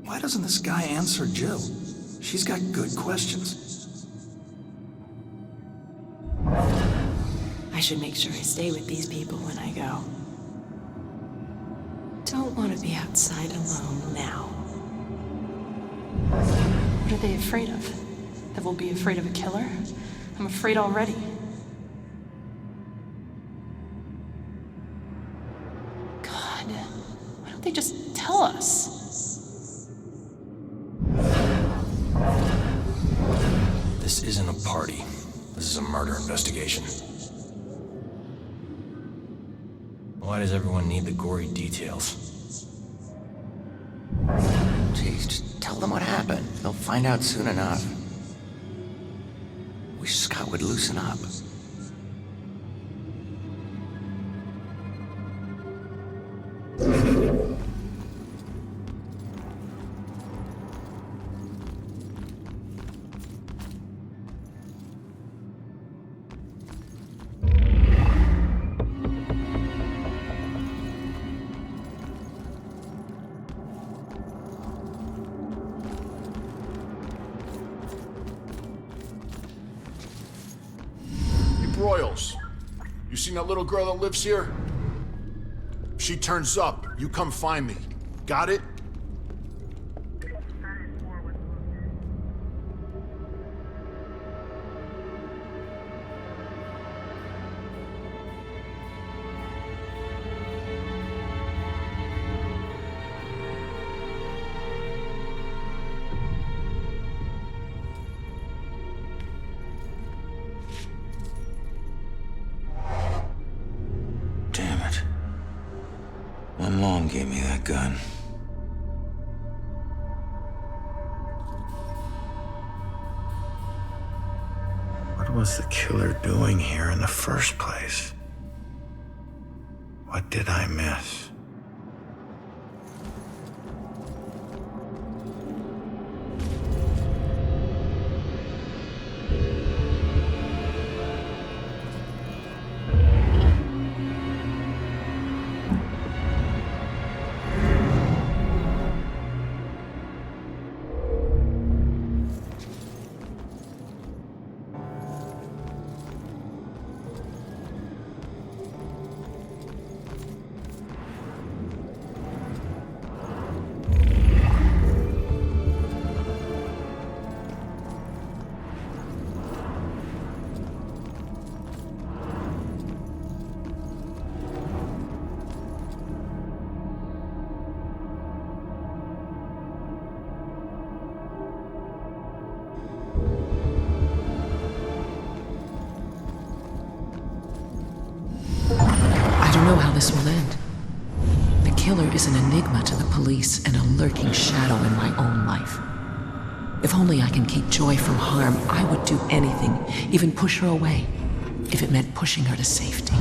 Why doesn't this guy answer Jill? She's got good questions. I should make sure I stay with these people when I go. Don't want to be outside alone now. What are they afraid of? That we'll be afraid of a killer? I'm afraid already. God, why don't they just tell us? This isn't a party. This is a murder investigation. Why does everyone need the gory details? Jeez, just tell them what happened. They'll find out soon enough. Wish Scott would loosen up. Broyles, you seen that little girl that lives here? If she turns up, you come find me. Got it? Damn it. My mom gave me that gun. What was the killer doing here in the first place? What did I miss? I don't know how this will end. The killer is an enigma to the police and a lurking shadow in my own life. If only I can keep Joy from harm, I would do anything, even push her away, if it meant pushing her to safety.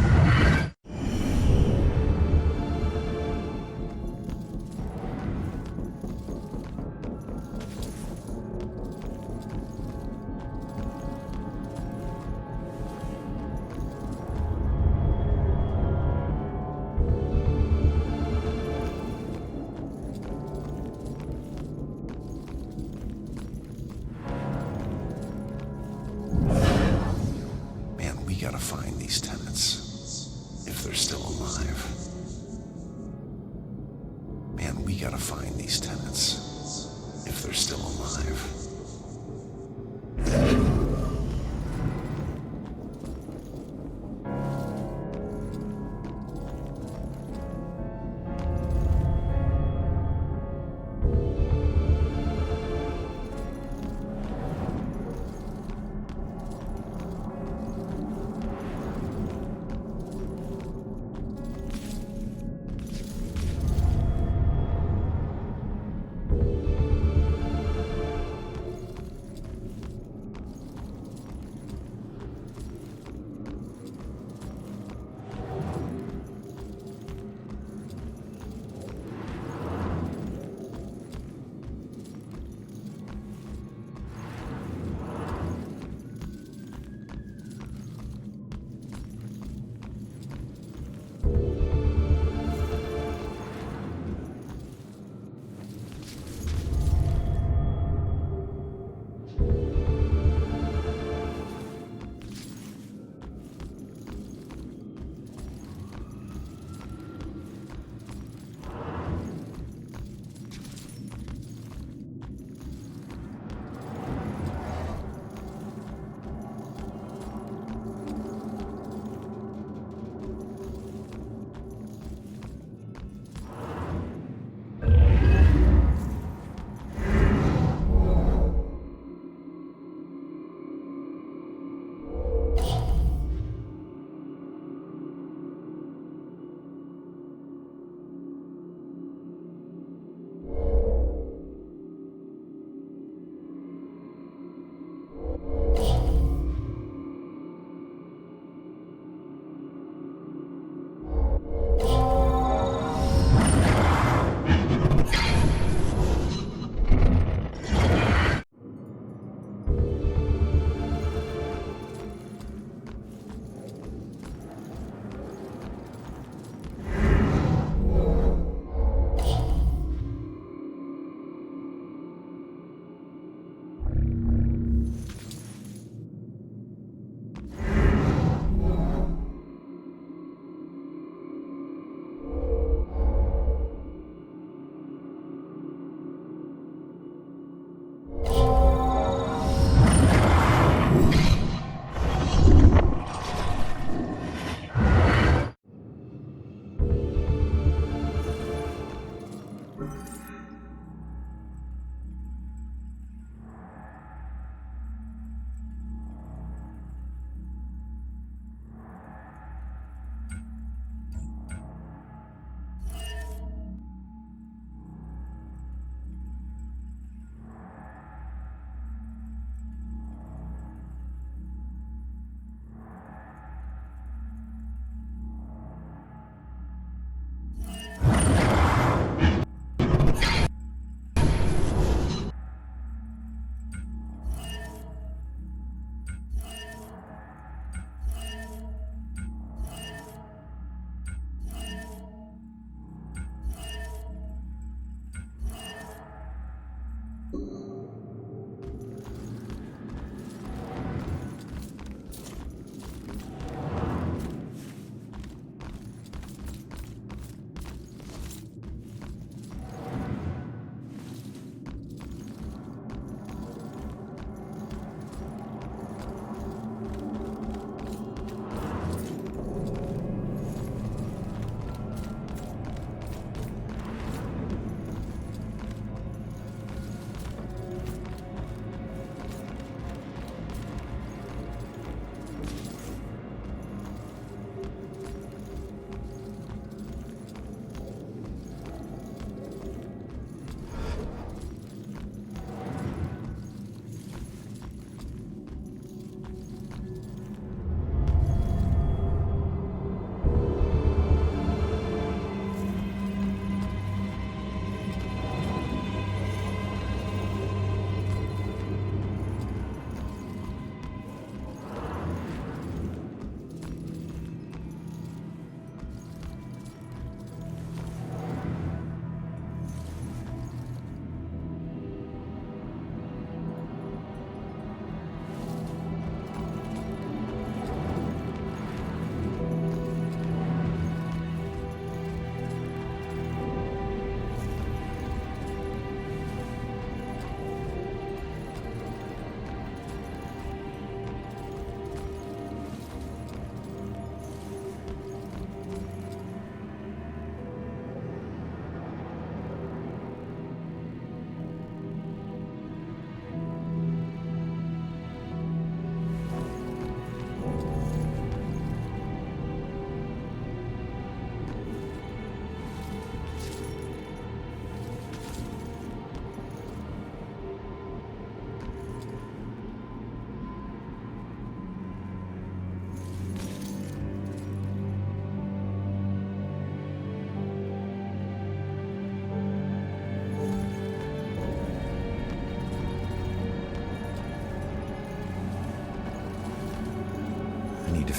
We gotta find these tenants, if they're still alive. Man, we gotta find these tenants, if they're still alive.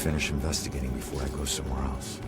finish investigating before I go somewhere else.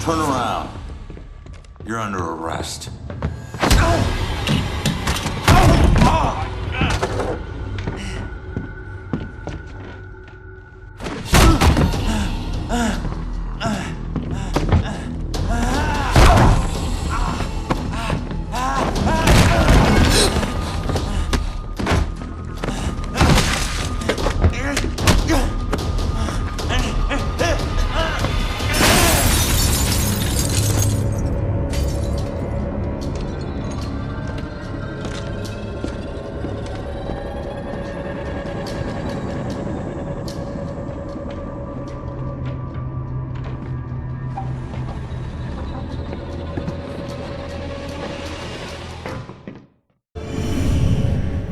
Turn around. You're under arrest.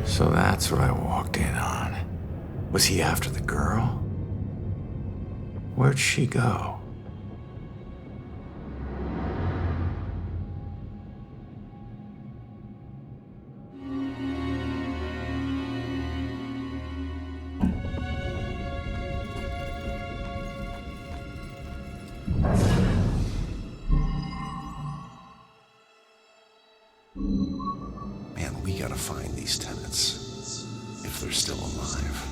So that's what I walked in on. Was he after the girl? Where'd she go? Man, we gotta find these tenants. If they're still alive.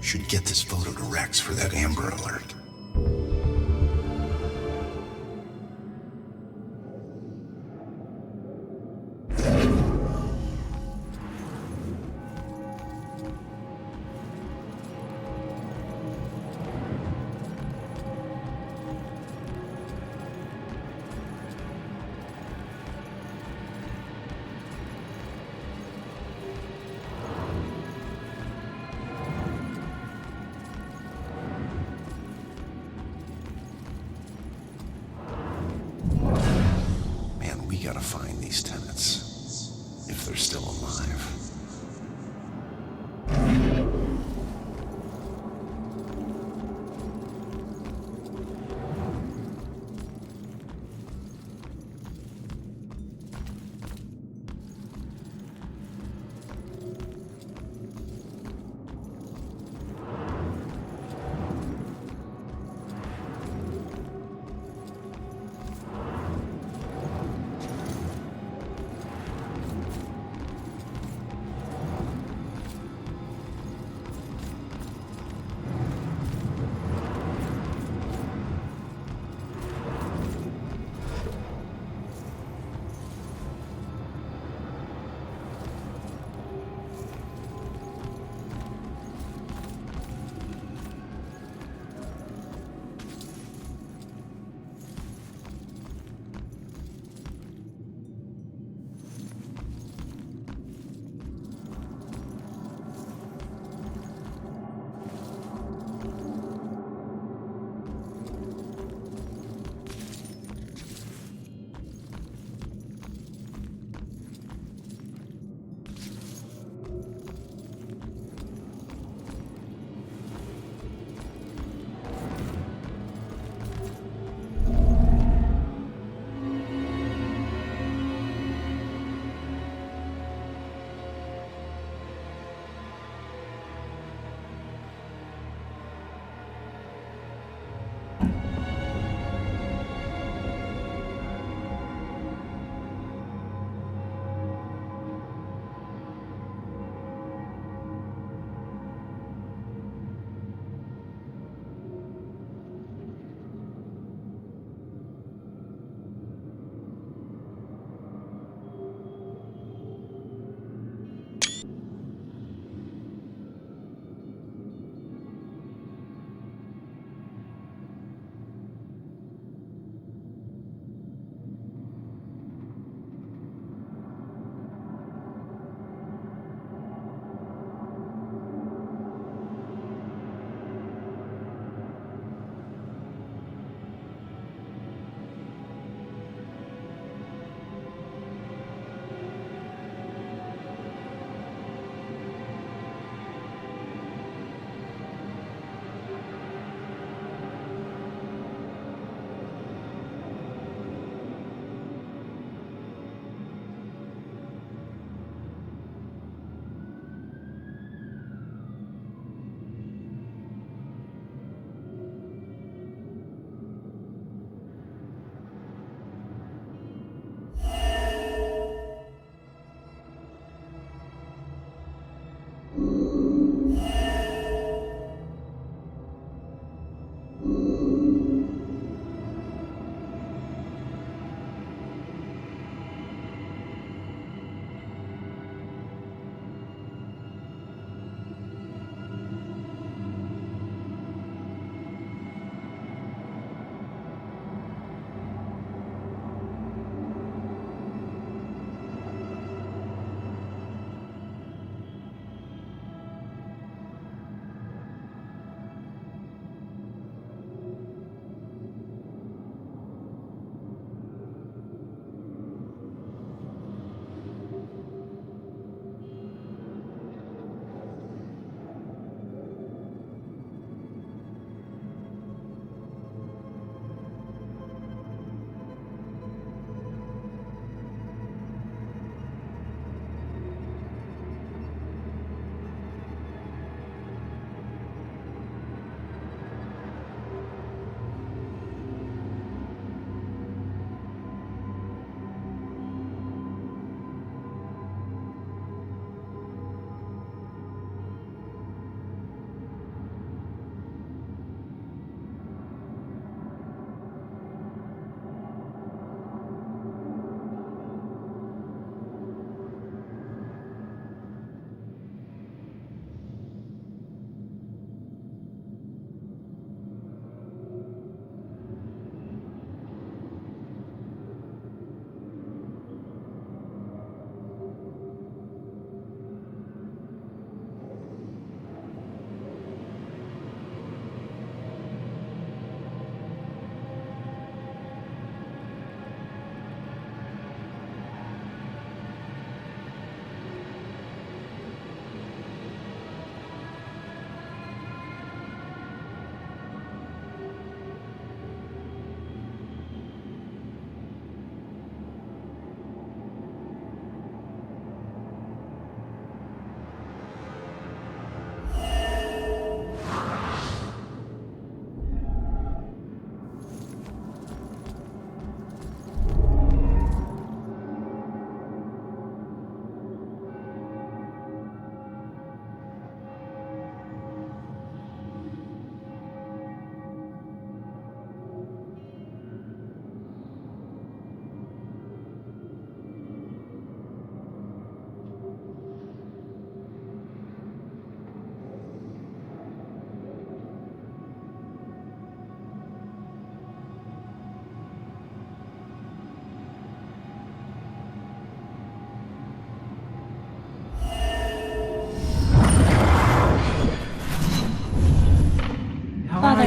Should get this photo to Rex for that Amber Alert. We gotta find these tenants. If they're still alive.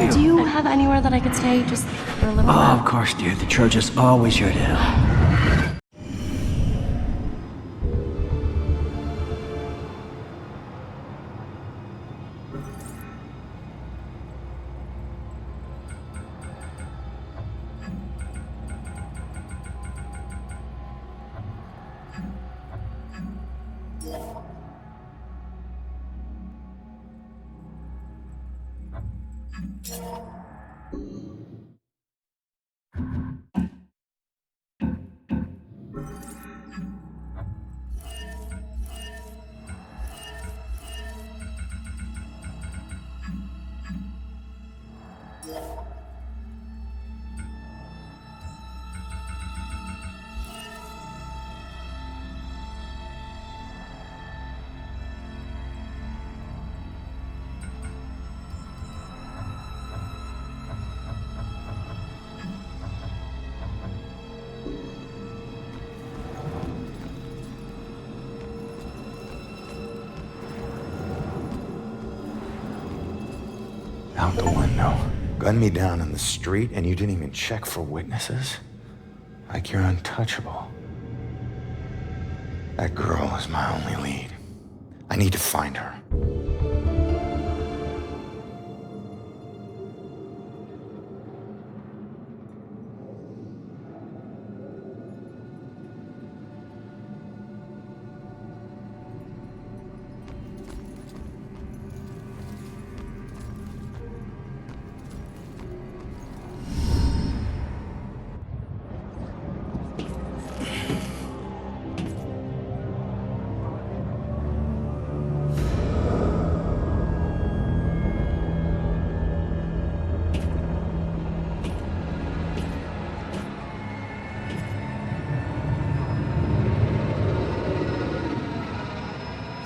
you? Do you have anywhere that I could stay just for a little Oh, while? of course, dear. The church is always here to help. Out the window. Gun me down in the street and you didn't even check for witnesses? Like you're untouchable. That girl is my only lead. I need to find her.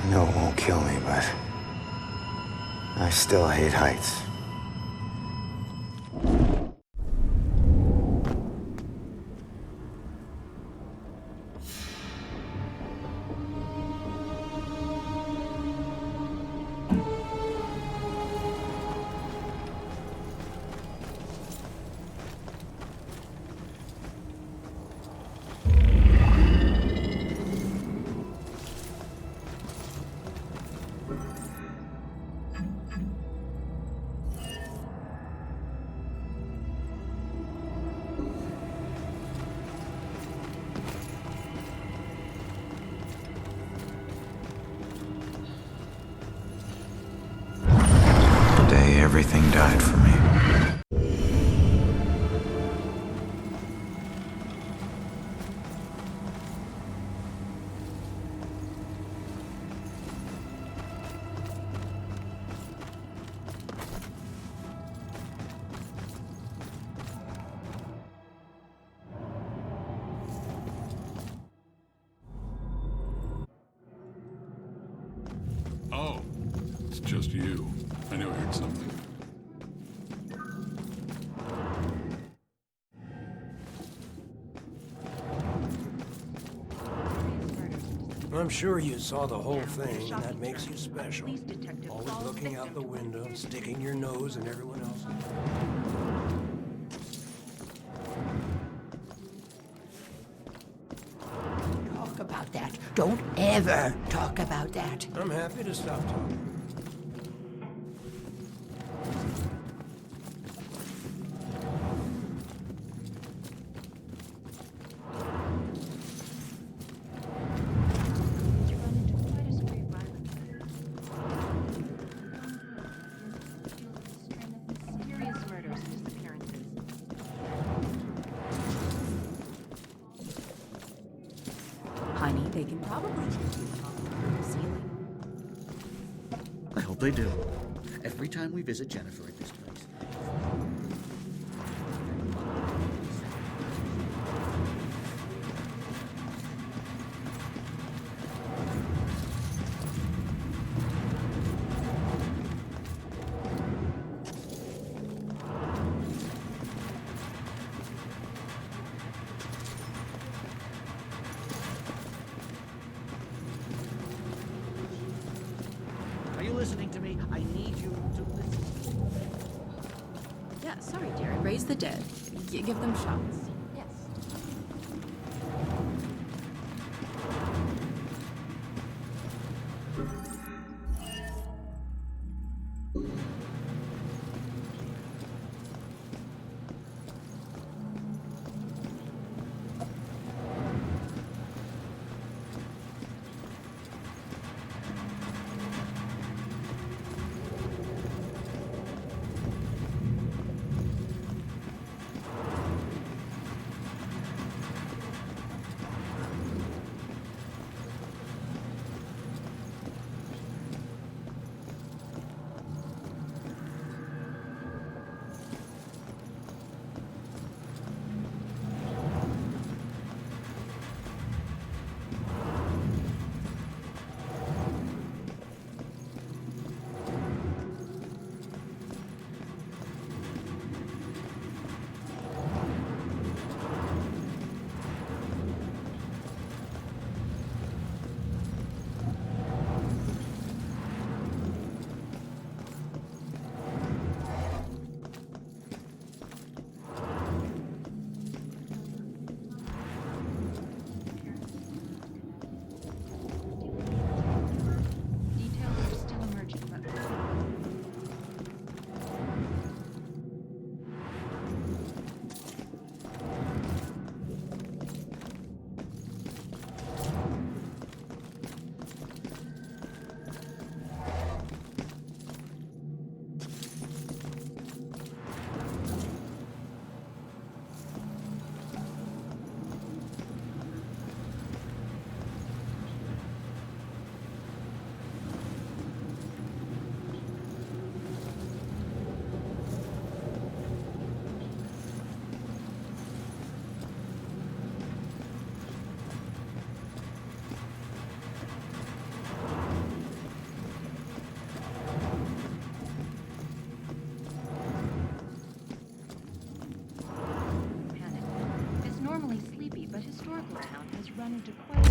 I know it won't kill me, but I still hate heights. Everything died for me. Oh, it's just you. I knew I heard something. I'm sure you saw the whole thing, and that makes you special. Always looking out the window, sticking your nose in everyone else's. Talk about that. Don't ever talk about that. I'm happy to stop talking. Honey, they can probably just do it on the ceiling. I hope they do. Every time we visit Jennifer at this place. Are you listening to me? I need you to listen. Yeah, sorry, Jared. Raise the dead. Give them shots. Yes. run into quite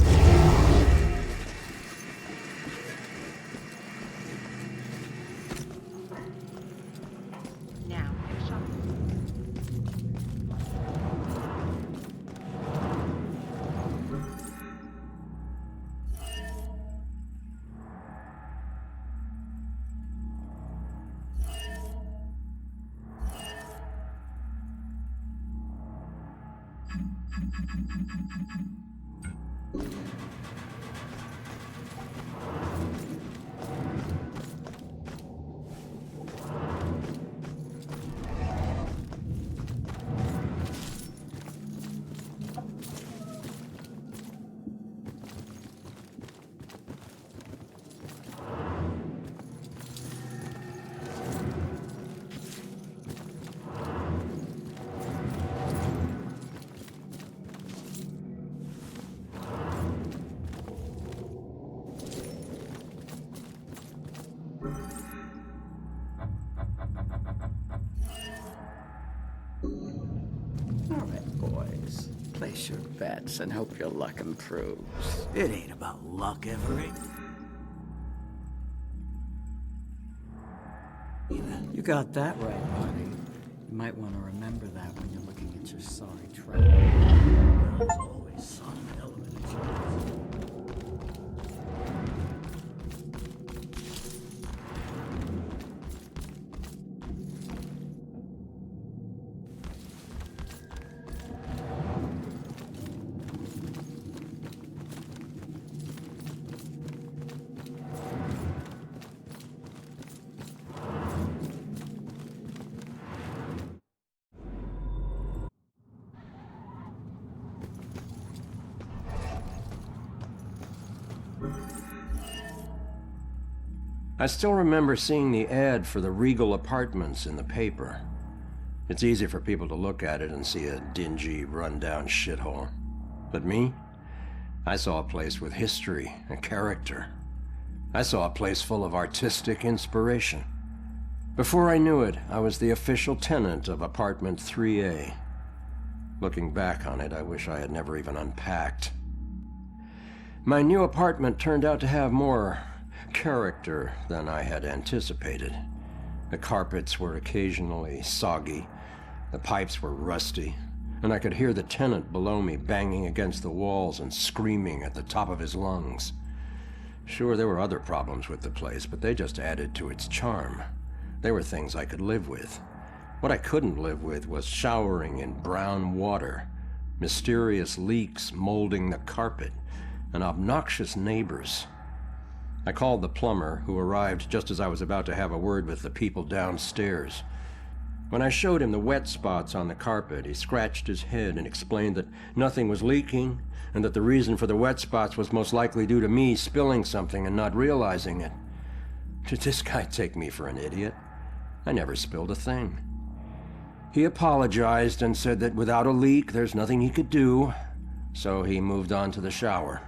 now, take a shot. All right, boys. Place your bets and hope your luck improves. It ain't about luck, Everett. You got that right, buddy. You might want to remember that when you're looking at your sorry track. There's always some element of chance. I still remember seeing the ad for the Regal Apartments in the paper. It's easy for people to look at it and see a dingy, run-down shithole. But me? I saw a place with history and character. I saw a place full of artistic inspiration. Before I knew it, I was the official tenant of apartment 3A. Looking back on it, I wish I had never even unpacked. My new apartment turned out to have more character than I had anticipated. The carpets were occasionally soggy, the pipes were rusty, and I could hear the tenant below me banging against the walls and screaming at the top of his lungs. Sure, there were other problems with the place, but they just added to its charm. They were things I could live with. What I couldn't live with was showering in brown water, mysterious leaks molding the carpet, and obnoxious neighbors. I called the plumber, who arrived just as I was about to have a word with the people downstairs. When I showed him the wet spots on the carpet, he scratched his head and explained that nothing was leaking, and that the reason for the wet spots was most likely due to me spilling something and not realizing it. Did this guy take me for an idiot? I never spilled a thing. He apologized and said that without a leak, there's nothing he could do, so he moved on to the shower.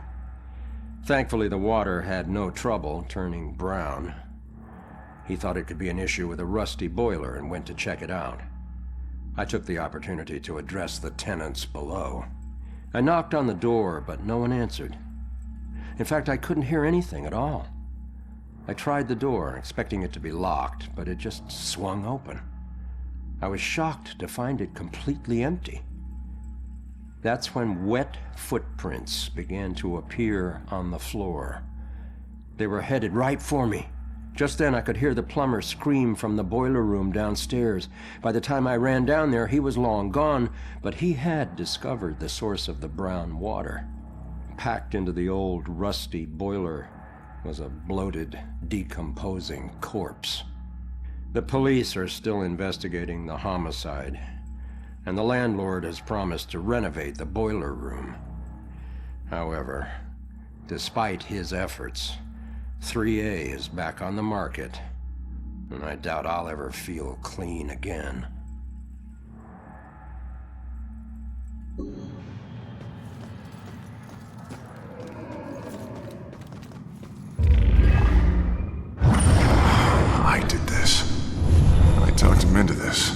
Thankfully, the water had no trouble turning brown. He thought it could be an issue with a rusty boiler and went to check it out. I took the opportunity to address the tenants below. I knocked on the door, but no one answered. In fact, I couldn't hear anything at all. I tried the door, expecting it to be locked, but it just swung open. I was shocked to find it completely empty. That's when wet footprints began to appear on the floor. They were headed right for me. Just then I could hear the plumber scream from the boiler room downstairs. By the time I ran down there, he was long gone, but he had discovered the source of the brown water. Packed into the old rusty boiler was a bloated, decomposing corpse. The police are still investigating the homicide, and the landlord has promised to renovate the boiler room. However, despite his efforts, 3A is back on the market, and I doubt I'll ever feel clean again. I did this. I talked him into this.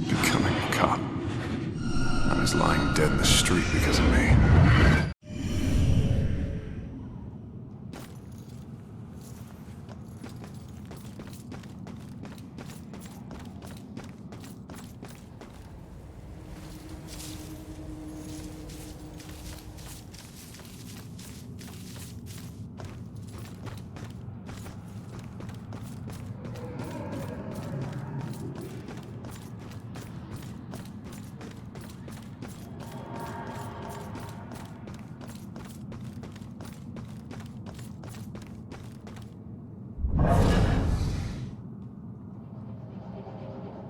Becoming a cop. I was lying dead in the street because of me.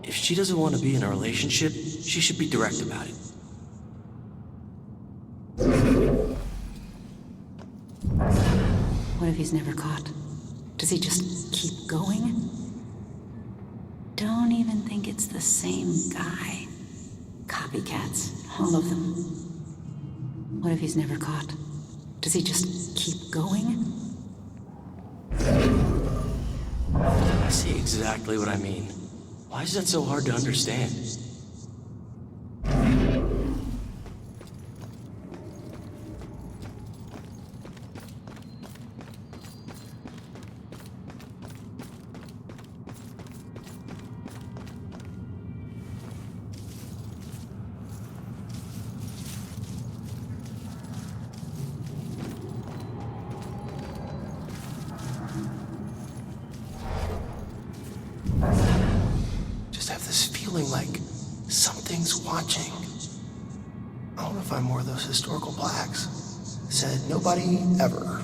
If she doesn't want to be in a relationship, she should be direct about it. What if he's never caught? Does he just keep going? Don't even think it's the same guy. Copycats, all of them. What if he's never caught? Does he just keep going? I see exactly what I mean. Why is that so hard to understand? Like something's watching. I don't know if I'm more of those historical plaques. Said nobody ever.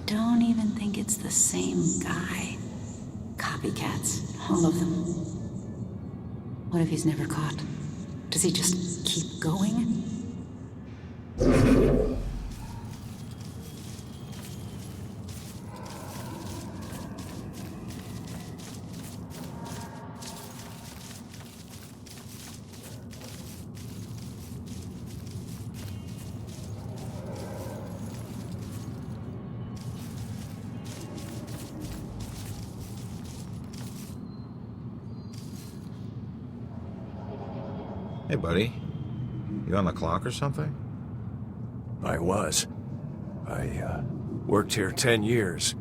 Don't even think it's the same guy. Copycats, all of them. What if he's never caught? Does he just keep going? Hey, buddy. You on the clock or something? I was. I worked here 10 years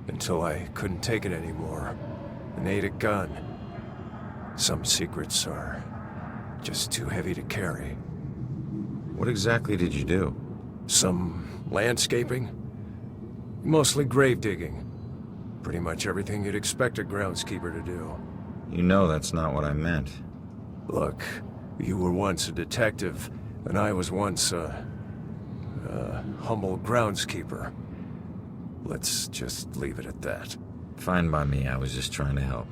until I couldn't take it anymore and ate a gun. Some secrets are just too heavy to carry. What exactly did you do? Some landscaping, mostly grave digging. Pretty much everything you'd expect a groundskeeper to do. You know that's not what I meant. Look, you were once a detective, and I was once a humble groundskeeper. Let's just leave it at that. Fine by me, I was just trying to help.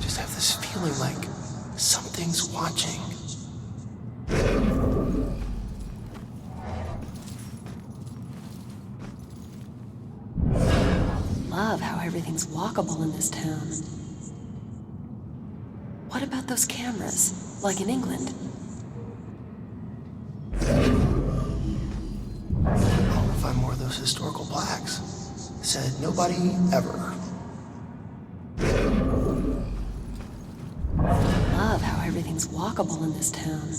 Just have this feeling like something's watching. Love how everything's walkable in this town. What about those cameras, like in England? I want to find more of those historical plaques. Said nobody ever. Love how everything's walkable in this town.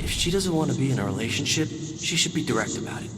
If she doesn't want to be in a relationship, she should be direct about it.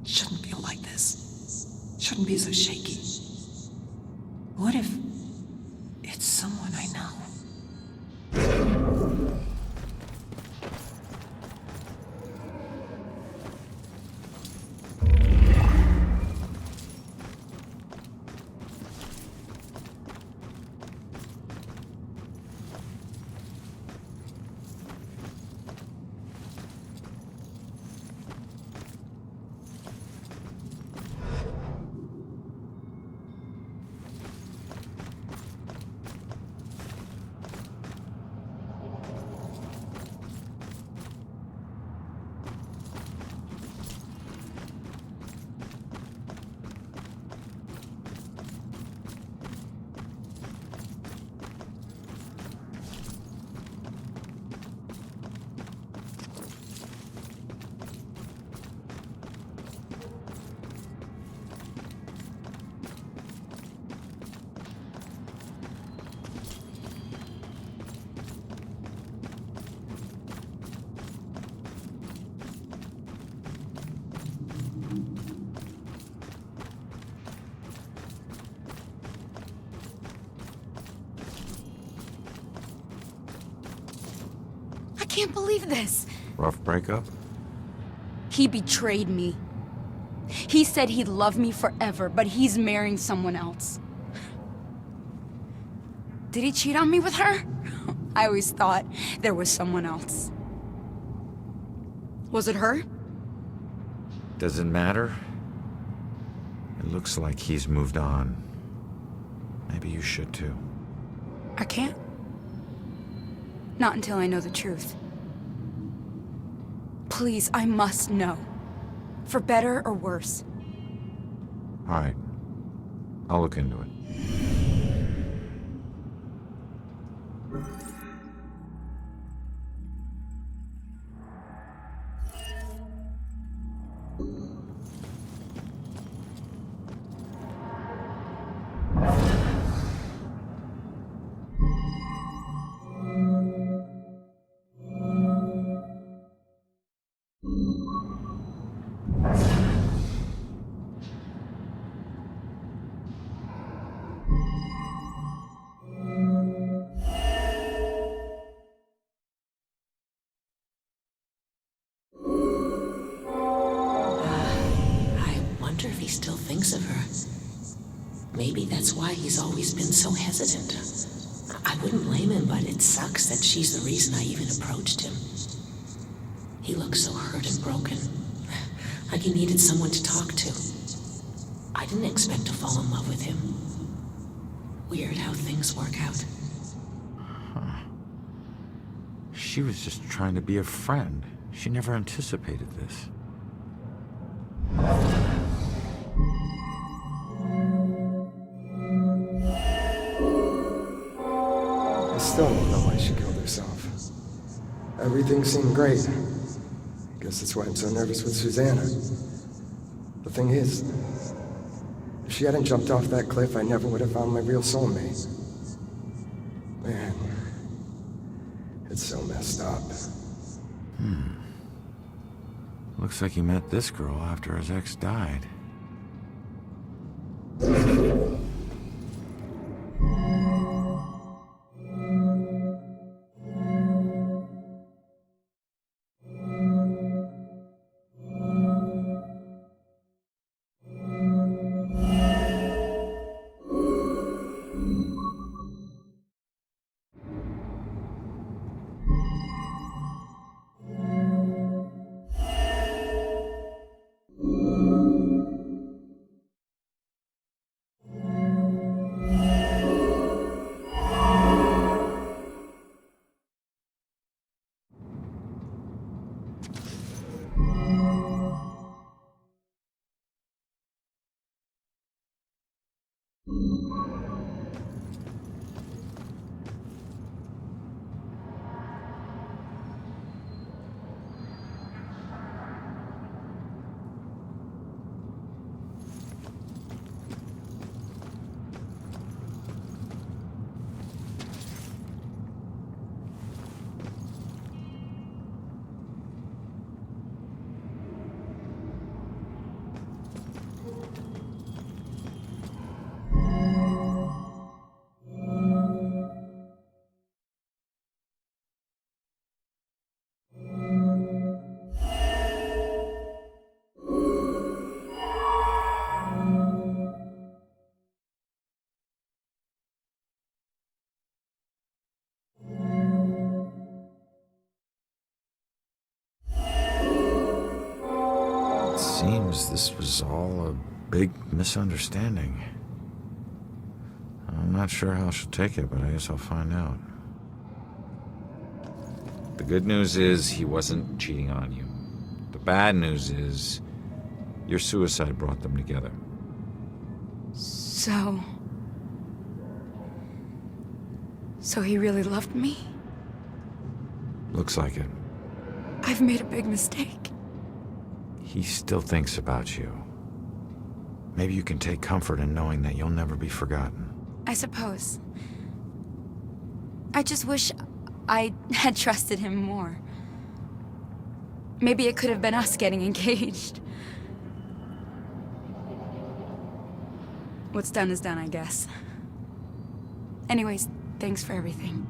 Shouldn't feel like this. Shouldn't be so shaky. What if it's someone I know? can't believe this. Rough breakup? He betrayed me. He said he'd love me forever, but he's marrying someone else. Did he cheat on me with her? I always thought there was someone else. Was it her? Doesn't matter. It looks like he's moved on. Maybe you should too. I can't. Not until I know the truth. Please, I must know. For better or worse. All right. I'll look into it. Still thinks of her. Maybe that's why he's always been so hesitant. I wouldn't blame him, but it sucks that she's the reason I even approached him. He looks so hurt and broken, like he needed someone to talk to. I didn't expect to fall in love with him. Weird how things work out. Huh. She was just trying to be a friend. She never anticipated this. I still don't know why she killed herself. Everything seemed great. Guess that's why I'm so nervous with Susanna. The thing is, if she hadn't jumped off that cliff, I never would have found my real soulmate. Man, it's so messed up. Looks like he met this girl after his ex died. Seems this was all a big misunderstanding. I'm not sure how she'll take it, but I guess I'll find out. The good news is he wasn't cheating on you. The bad news is your suicide brought them together. So he really loved me? Looks like it. I've made a big mistake. He still thinks about you. Maybe you can take comfort in knowing that you'll never be forgotten. I suppose. I just wish I had trusted him more. Maybe it could have been us getting engaged. What's done is done, I guess. Anyways, thanks for everything.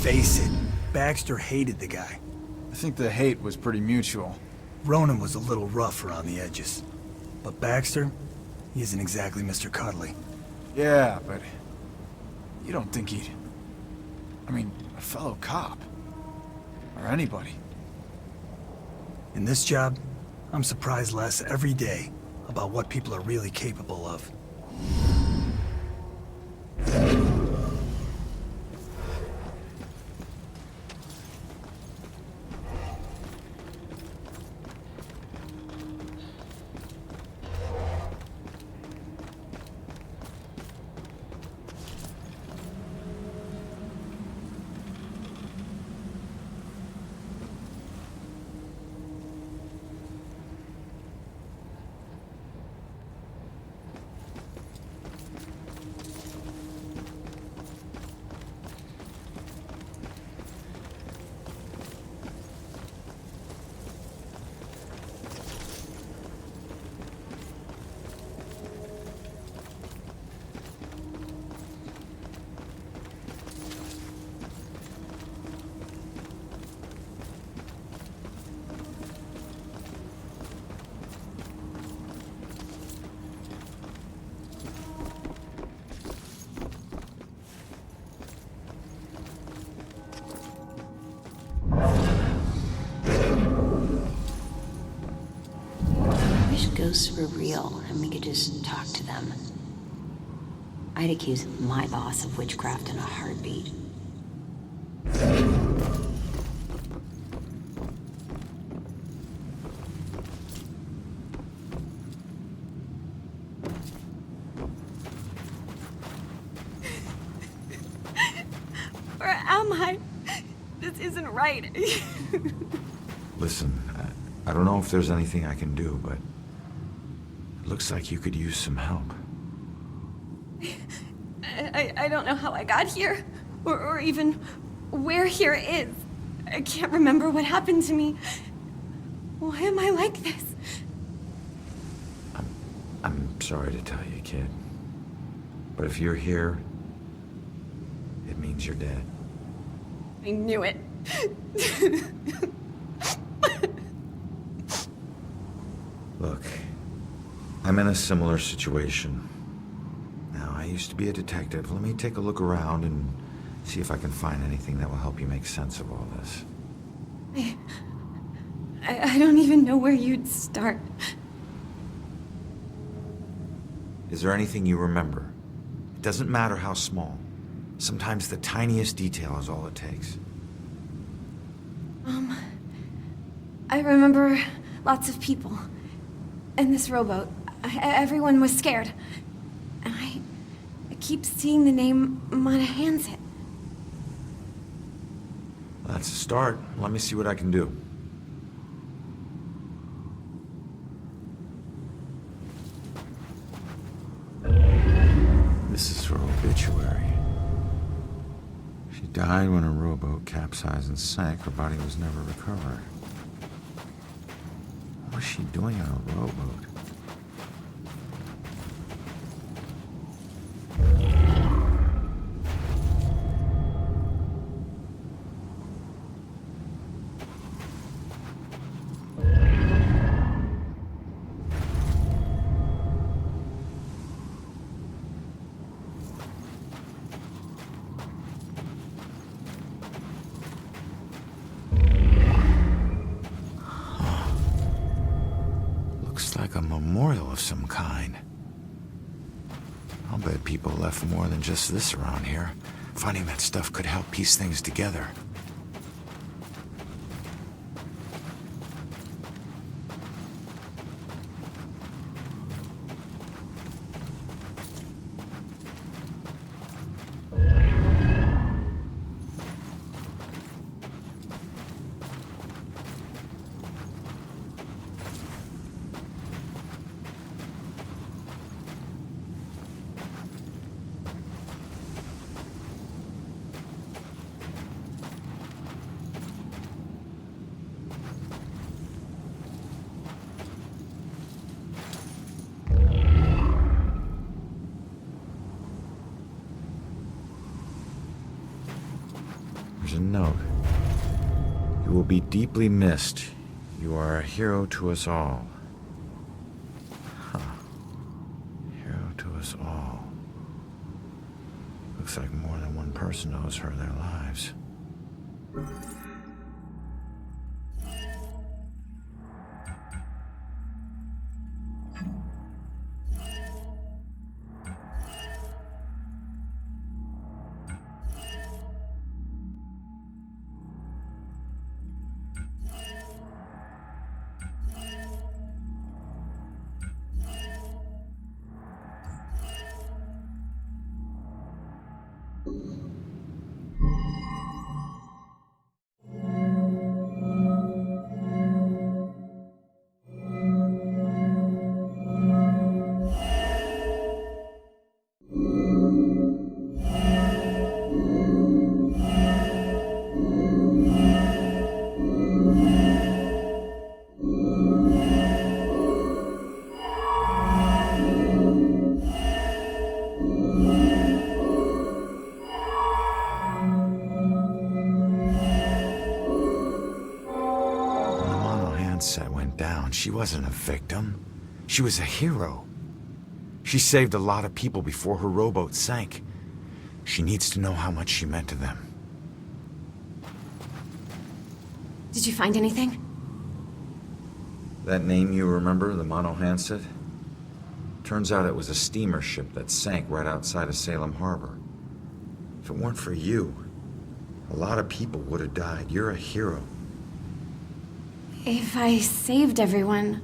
face it, Baxter hated the guy. I think the hate was pretty mutual. Ronan was a little rough around the edges. But Baxter, he isn't exactly Mr. Cuddly. Yeah, but you don't think he'd... I mean, a fellow cop. Or anybody. In this job, I'm surprised less every day about what people are really capable of. Ghosts were real and we could just talk to them. I'd accuse my boss of witchcraft in a heartbeat. Where am I? This isn't right. Listen, I don't know if there's anything I can do, but it looks like you could use some help. I don't know how I got here, or even where here is. I can't remember what happened to me. Why am I like this? I'm sorry to tell you, kid. But if you're here, it means you're dead. I knew it. Look, I'm in a similar situation. Now, I used to be a detective. Let me take a look around and see if I can find anything that will help you make sense of all this. I don't even know where you'd start. Is there anything you remember? It doesn't matter how small. Sometimes the tiniest detail is all it takes. I remember lots of people. And this rowboat. Everyone was scared. And I keep seeing the name Monahansit. That's a start. Let me see what I can do. This is her obituary. She died when her rowboat capsized and sank. Her body was never recovered. What was she doing on a rowboat? Like a memorial of some kind. I'll bet people left more than just this around here. Finding that stuff could help piece things together. There's a note. You will be deeply missed. You are a hero to us all. Huh. Hero to us all. Looks like more than one person owes her their lives. She wasn't a victim. She was a hero. She saved a lot of people before her rowboat sank. She needs to know how much she meant to them. Did you find anything? That name you remember, the Monohanset? Turns out it was a steamer ship that sank right outside of Salem Harbor. If it weren't for you, a lot of people would have died. You're a hero. If I saved everyone,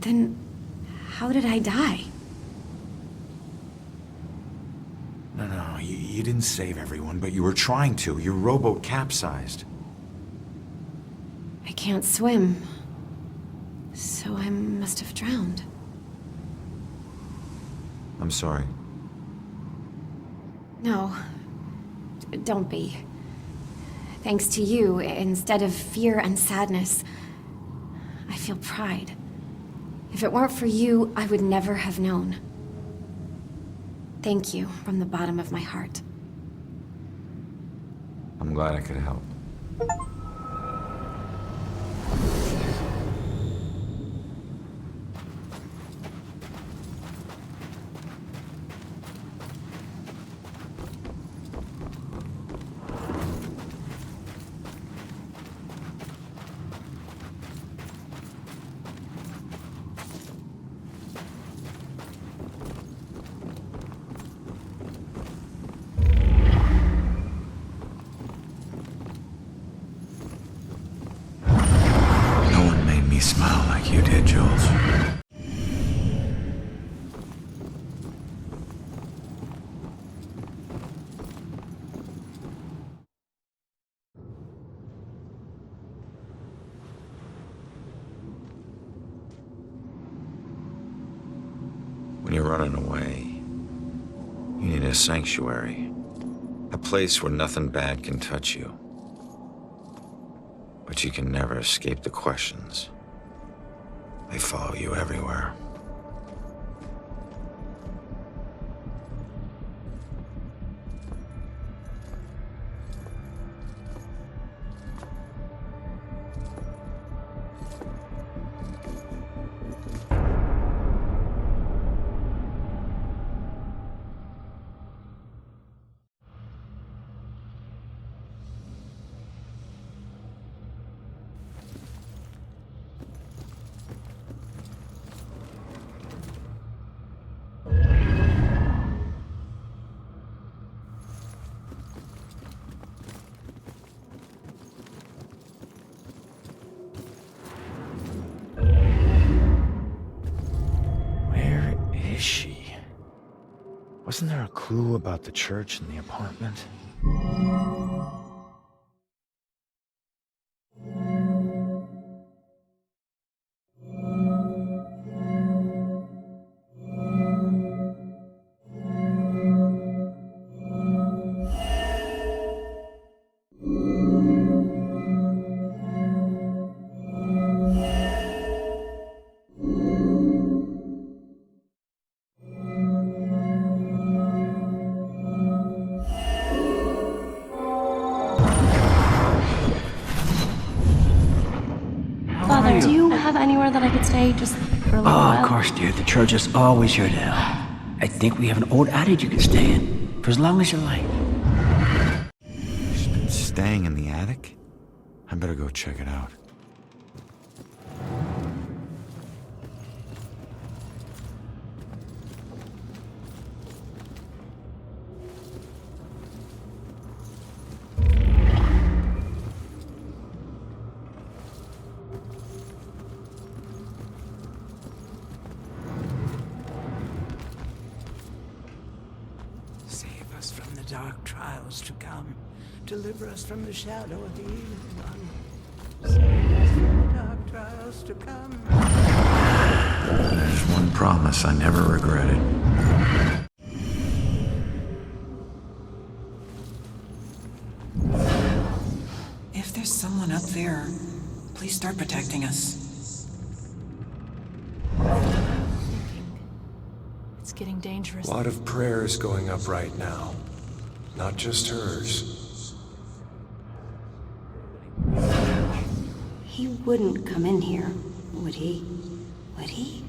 then how did I die? No, you didn't save everyone, but you were trying to. Your rowboat capsized. I can't swim, so I must have drowned. I'm sorry. No, don't be. Thanks to you, instead of fear and sadness, I feel pride. If it weren't for you, I would never have known. Thank you from the bottom of my heart. I'm glad I could help. Smile like you did, Jules. When you're running away, you need a sanctuary. A place where nothing bad can touch you. But you can never escape the questions. They follow you everywhere. Wasn't there a clue about the church in the apartment? have anywhere that I could stay just for a little while? Of course, dear. The church is always here to help. I think we have an old attic you can stay in for as long as you like. She's been staying in the attic? I better go check it out. Save us from the dark trials to come. Deliver us from the shadow of the evil one. Save us from the dark trials to come. There's one promise I never regretted. If there's someone up there, please start protecting us. It's getting dangerous. A lot of prayers going up right now. Not just hers. He wouldn't come in here, would he? Would he?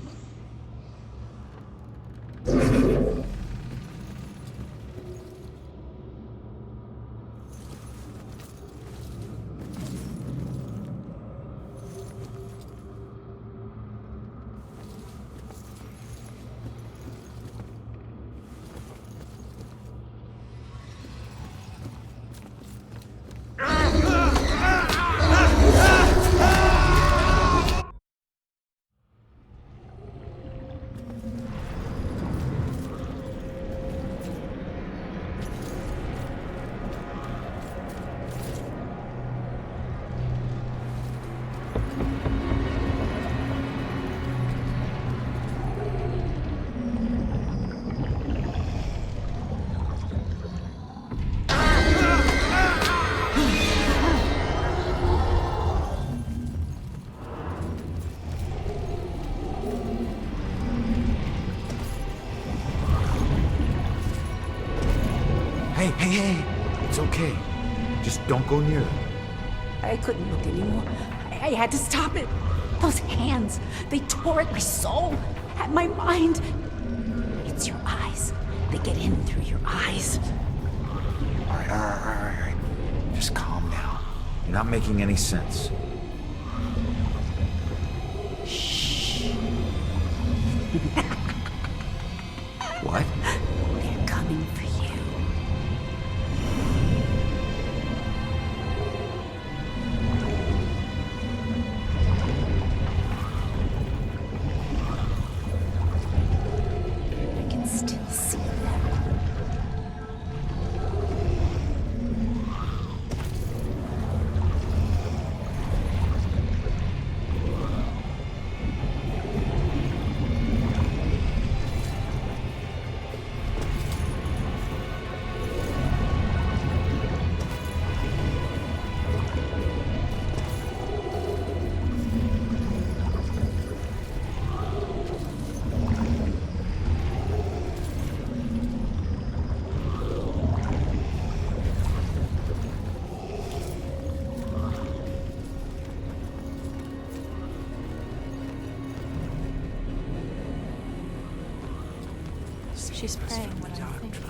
Hey, it's okay. Just don't go near them. I couldn't look anymore. I had to stop it. Those hands, they tore at my soul, at my mind. It's your eyes. They get in through your eyes. All right. Just calm down. You're not making any sense. Shh. What? They're coming for you. I can still see them. She's praying what I'm thinking.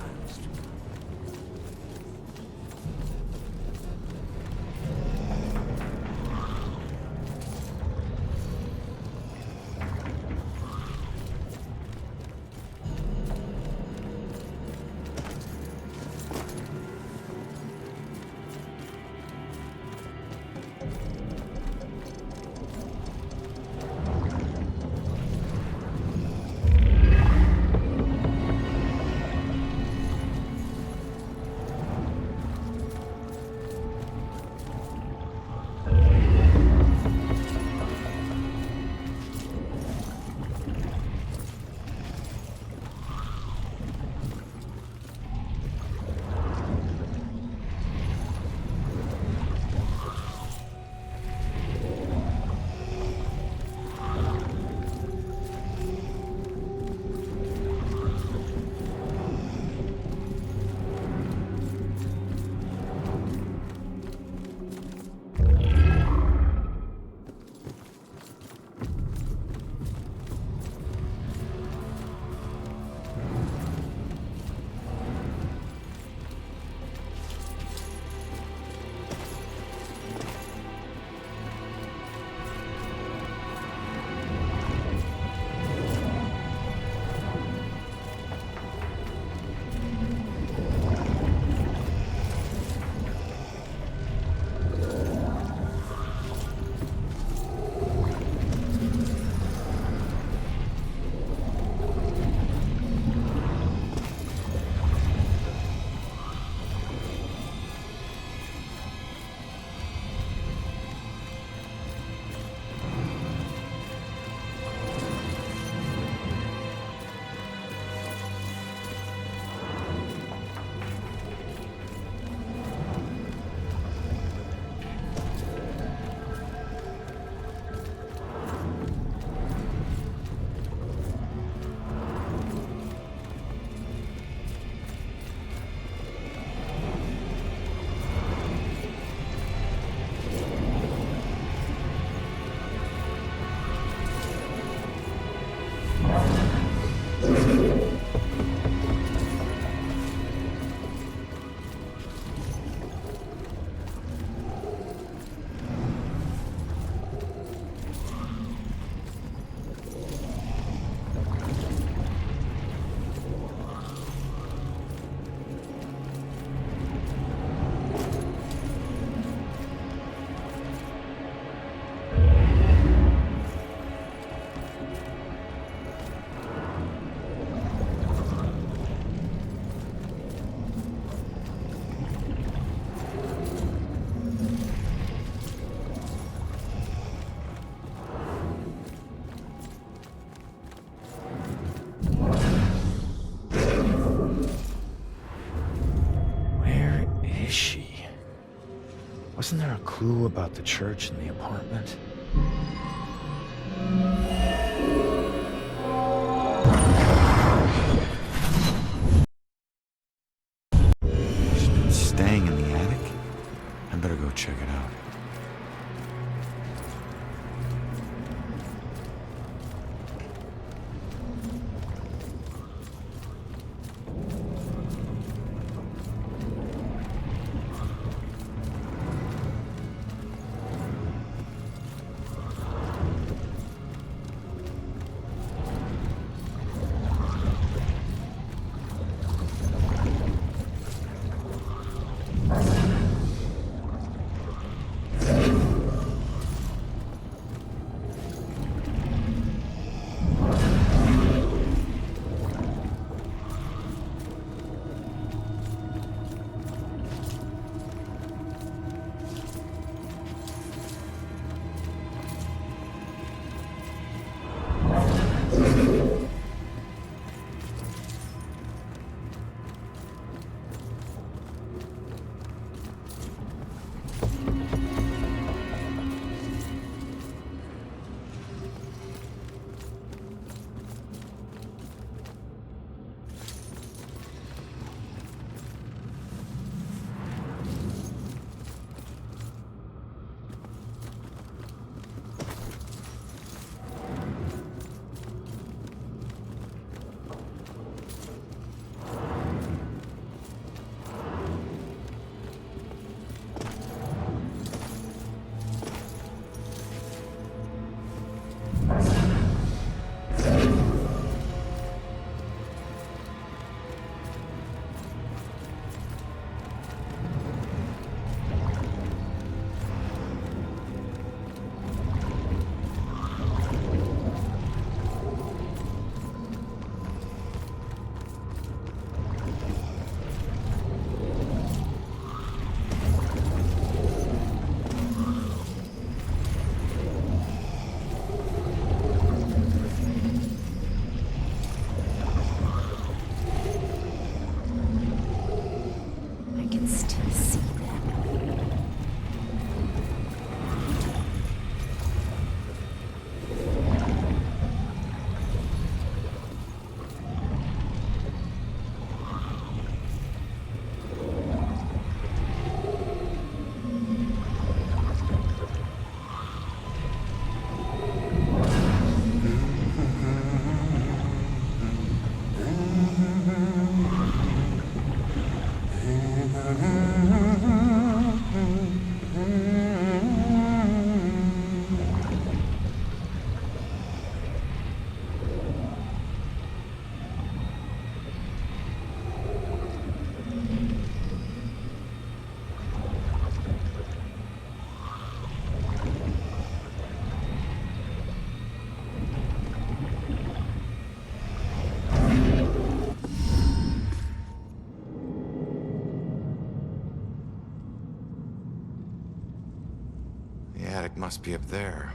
Wasn't there a clue about the church in the apartment? She's been staying in the attic? I better go check it out. The attic must be up there.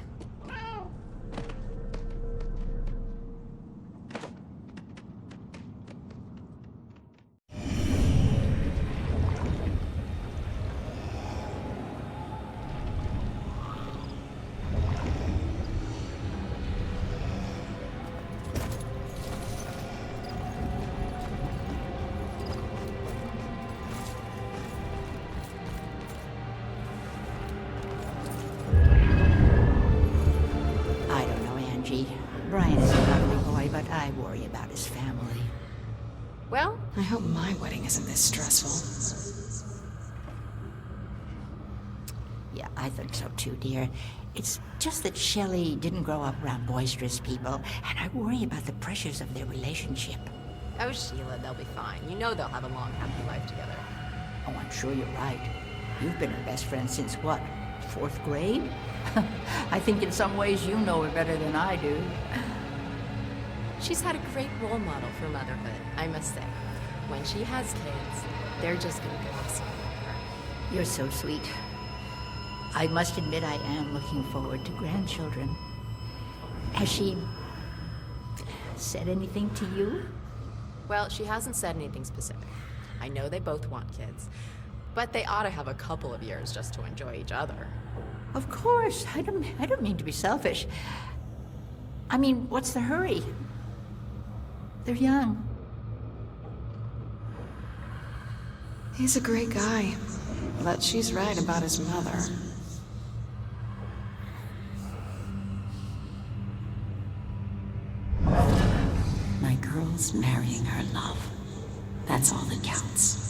Brian is a lovely boy, but I worry about his family. Well, I hope my wedding isn't this stressful. Yeah, I think so too, dear. It's just that Shelley didn't grow up around boisterous people, and I worry about the pressures of their relationship. Oh, Sheila, they'll be fine. You know they'll have a long, happy life together. Oh, I'm sure you're right. You've been her best friend since what, 4th grade? I think in some ways you know her better than I do. She's had a great role model for motherhood, I must say. When she has kids, they're just gonna go absolutely her. You're so sweet. I must admit I am looking forward to grandchildren. Has she said anything to you? Well, she hasn't said anything specific. I know they both want kids, But they ought to have a couple of years just to enjoy each other. Of course. I don't mean to be selfish. I mean, what's the hurry? They're young. He's a great guy, but she's right about his mother. My girl's marrying her love. That's all that counts.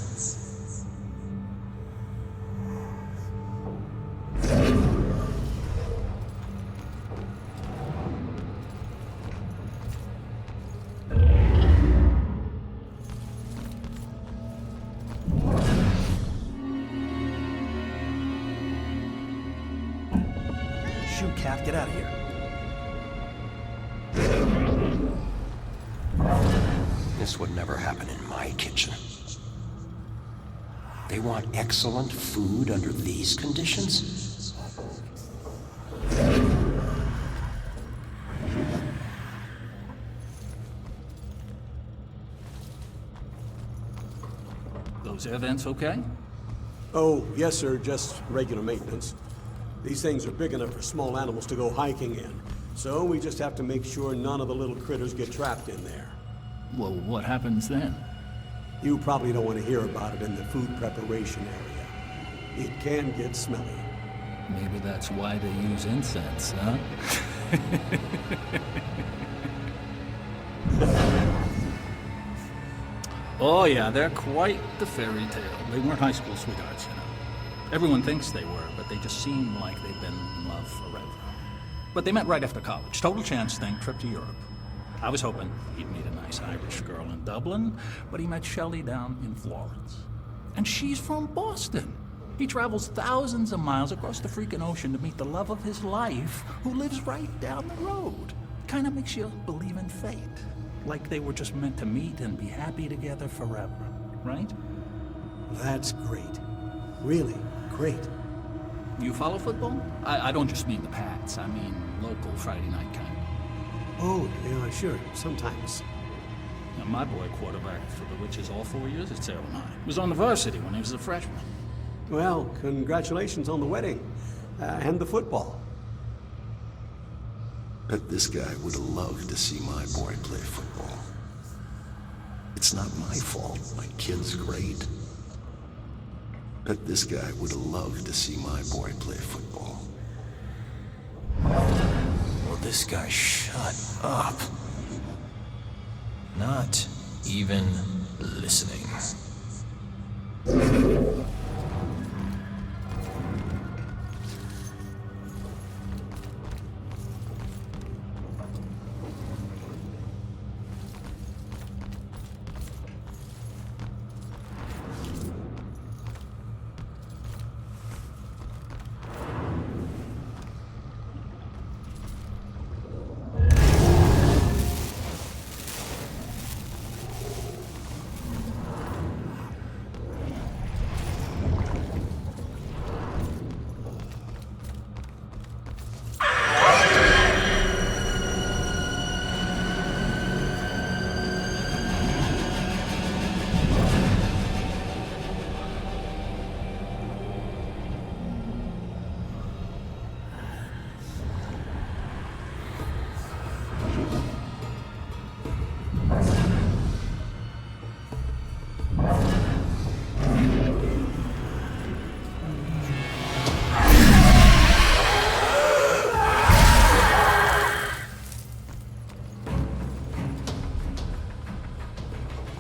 Shoot, Cat, get out of here. This would never happen in my kitchen. They want excellent food under these conditions? Those air vents okay? Oh, yes, sir. Just regular maintenance. These things are big enough for small animals to go hiking in. So we just have to make sure none of the little critters get trapped in there. Well, what happens then? You probably don't want to hear about it in the food preparation area. It can get smelly. Maybe that's why they use incense, huh? Oh yeah, they're quite the fairy tale. They weren't high school sweethearts, you know. Everyone thinks they were, but they just seem like they've been in love forever. But they met right after college. Total chance thing, trip to Europe. I was hoping he'd meet a nice Irish girl in Dublin, but he met Shelley down in Florence. And she's from Boston. He travels thousands of miles across the freaking ocean to meet the love of his life, who lives right down the road. Kind of makes you believe in fate. Like they were just meant to meet and be happy together forever, right? That's great. Really great. You follow football? I don't just mean the Pats. I mean local Friday night kind. Oh, yeah, sure. Sometimes. Now, my boy quarterbacked for the Witches all 4 years at Salem High. He was on the varsity when he was a freshman. Well, congratulations on the wedding. And the football. Bet this guy would have loved to see my boy play football. It's not my fault. My kid's great. Bet this guy would have loved to see my boy play football. Will this guy shut up? Not even listening.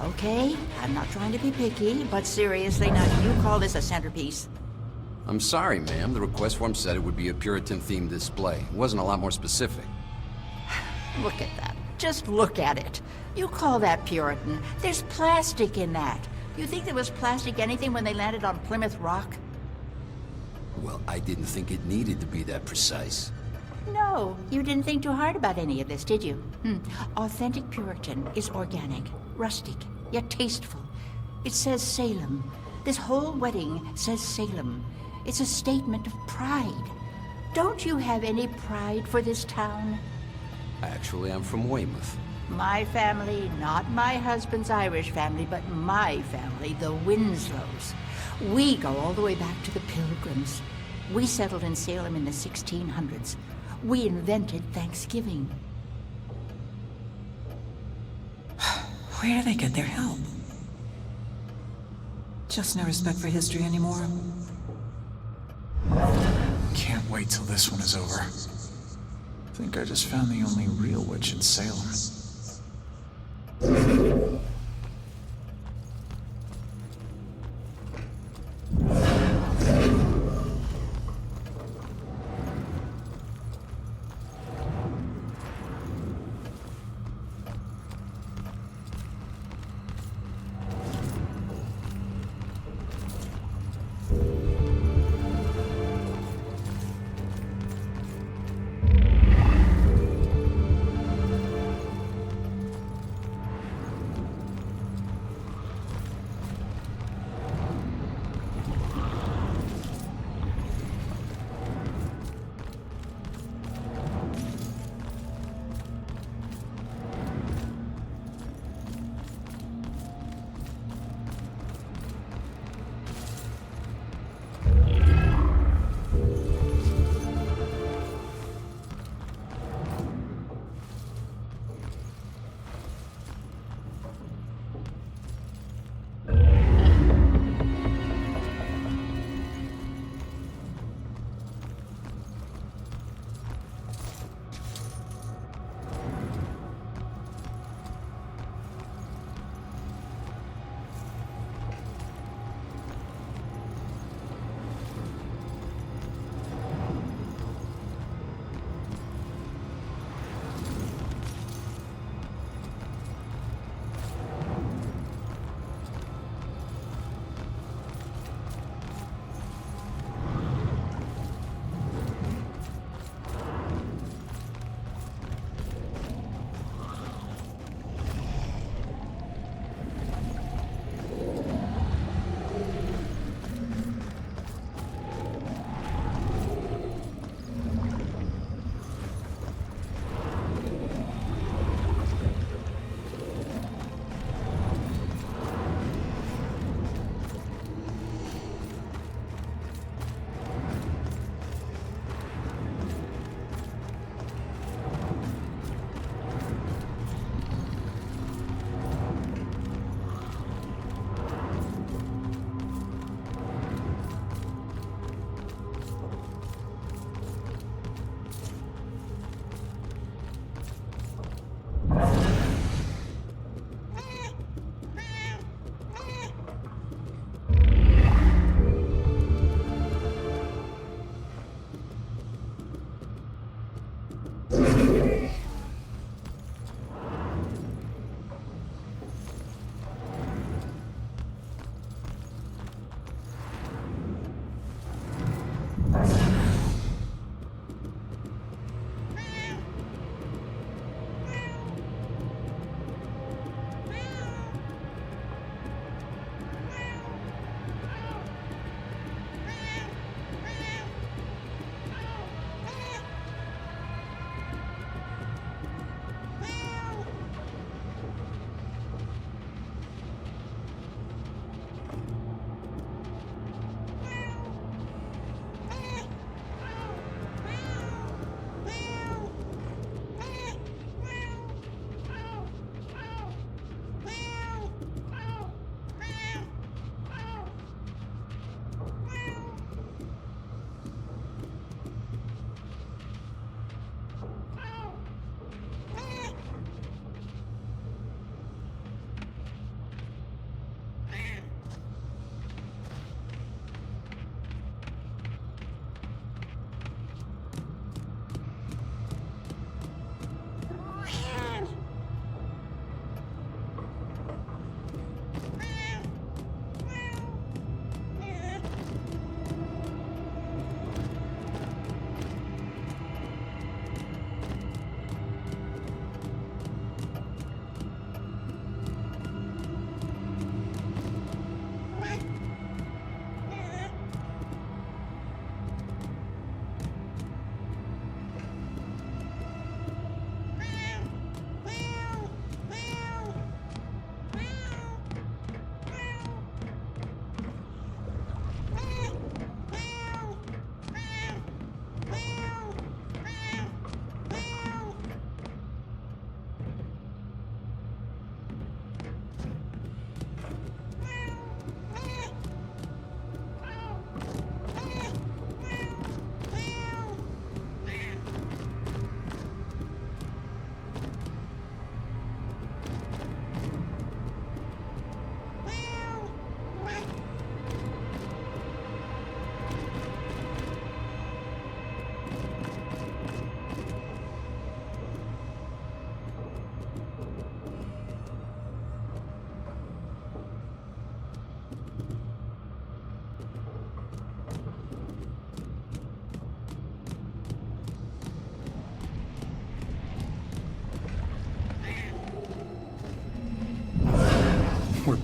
Okay, I'm not trying to be picky, but seriously, now you call this a centerpiece? I'm sorry, ma'am. The request form said it would be a Puritan-themed display. It wasn't a lot more specific. Look at that. Just look at it. You call that Puritan? There's plastic in that. You think there was plastic anything when they landed on Plymouth Rock? Well, I didn't think it needed to be that precise. No, you didn't think too hard about any of this, did you? Authentic Puritan is organic, rustic, yet tasteful. It says Salem. This whole wedding says Salem. It's a statement of pride. Don't you have any pride for this town? Actually, I'm from Weymouth. My family, not my husband's Irish family, but my family, the Winslows. We go all the way back to the Pilgrims. We settled in Salem in the 1600s. We invented Thanksgiving. Where do they get their help? Just no respect for history anymore. Can't wait till this one is over. Think I just found the only real witch in Salem.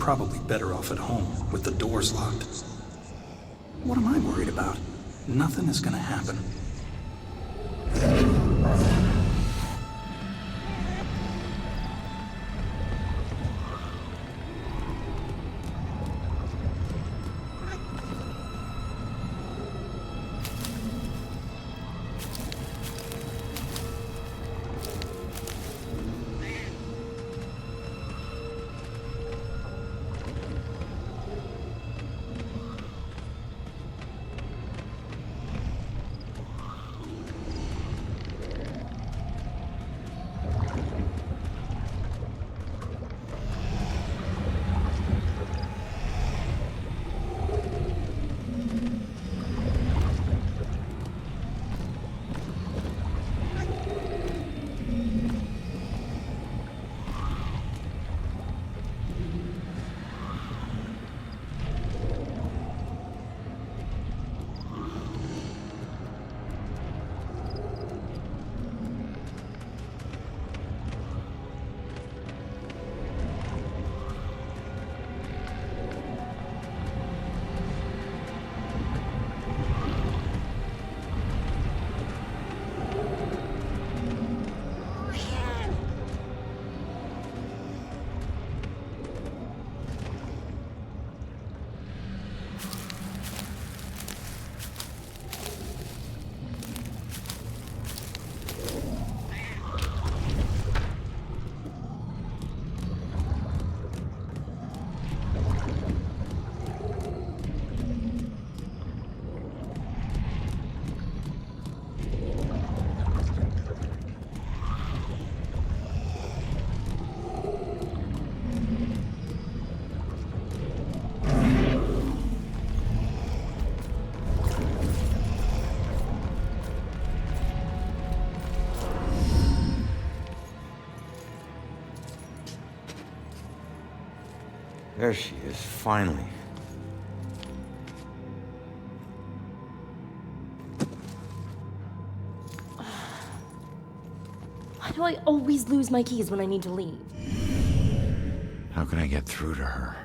probably better off at home, with the doors locked. What am I worried about? Nothing is gonna happen. There she is, finally. Why do I always lose my keys when I need to leave? How can I get through to her?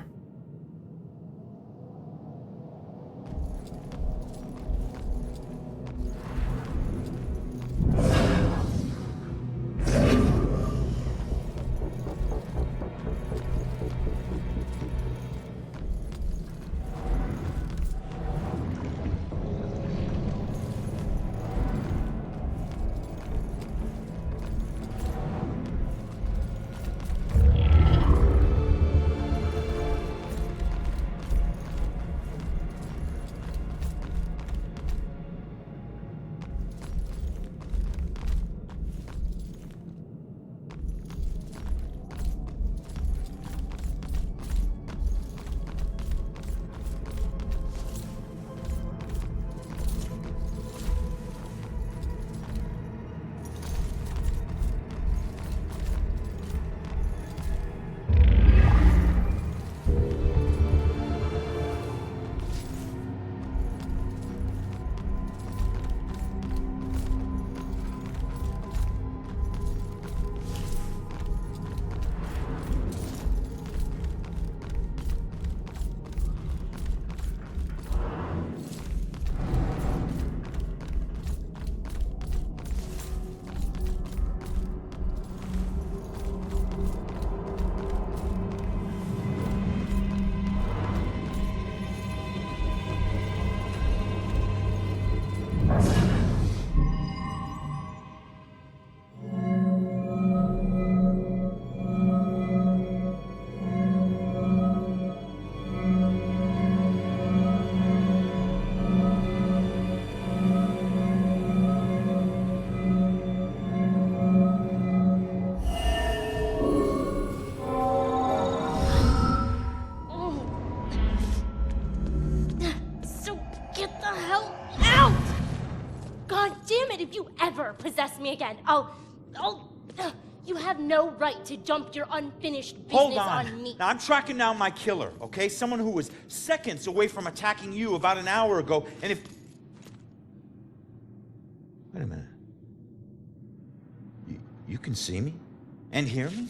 If you ever possess me again, you have no right to dump your unfinished business on me. Now, I'm tracking down my killer, okay? Someone who was seconds away from attacking you about an hour ago, and if... Wait a minute. You can see me? And hear me?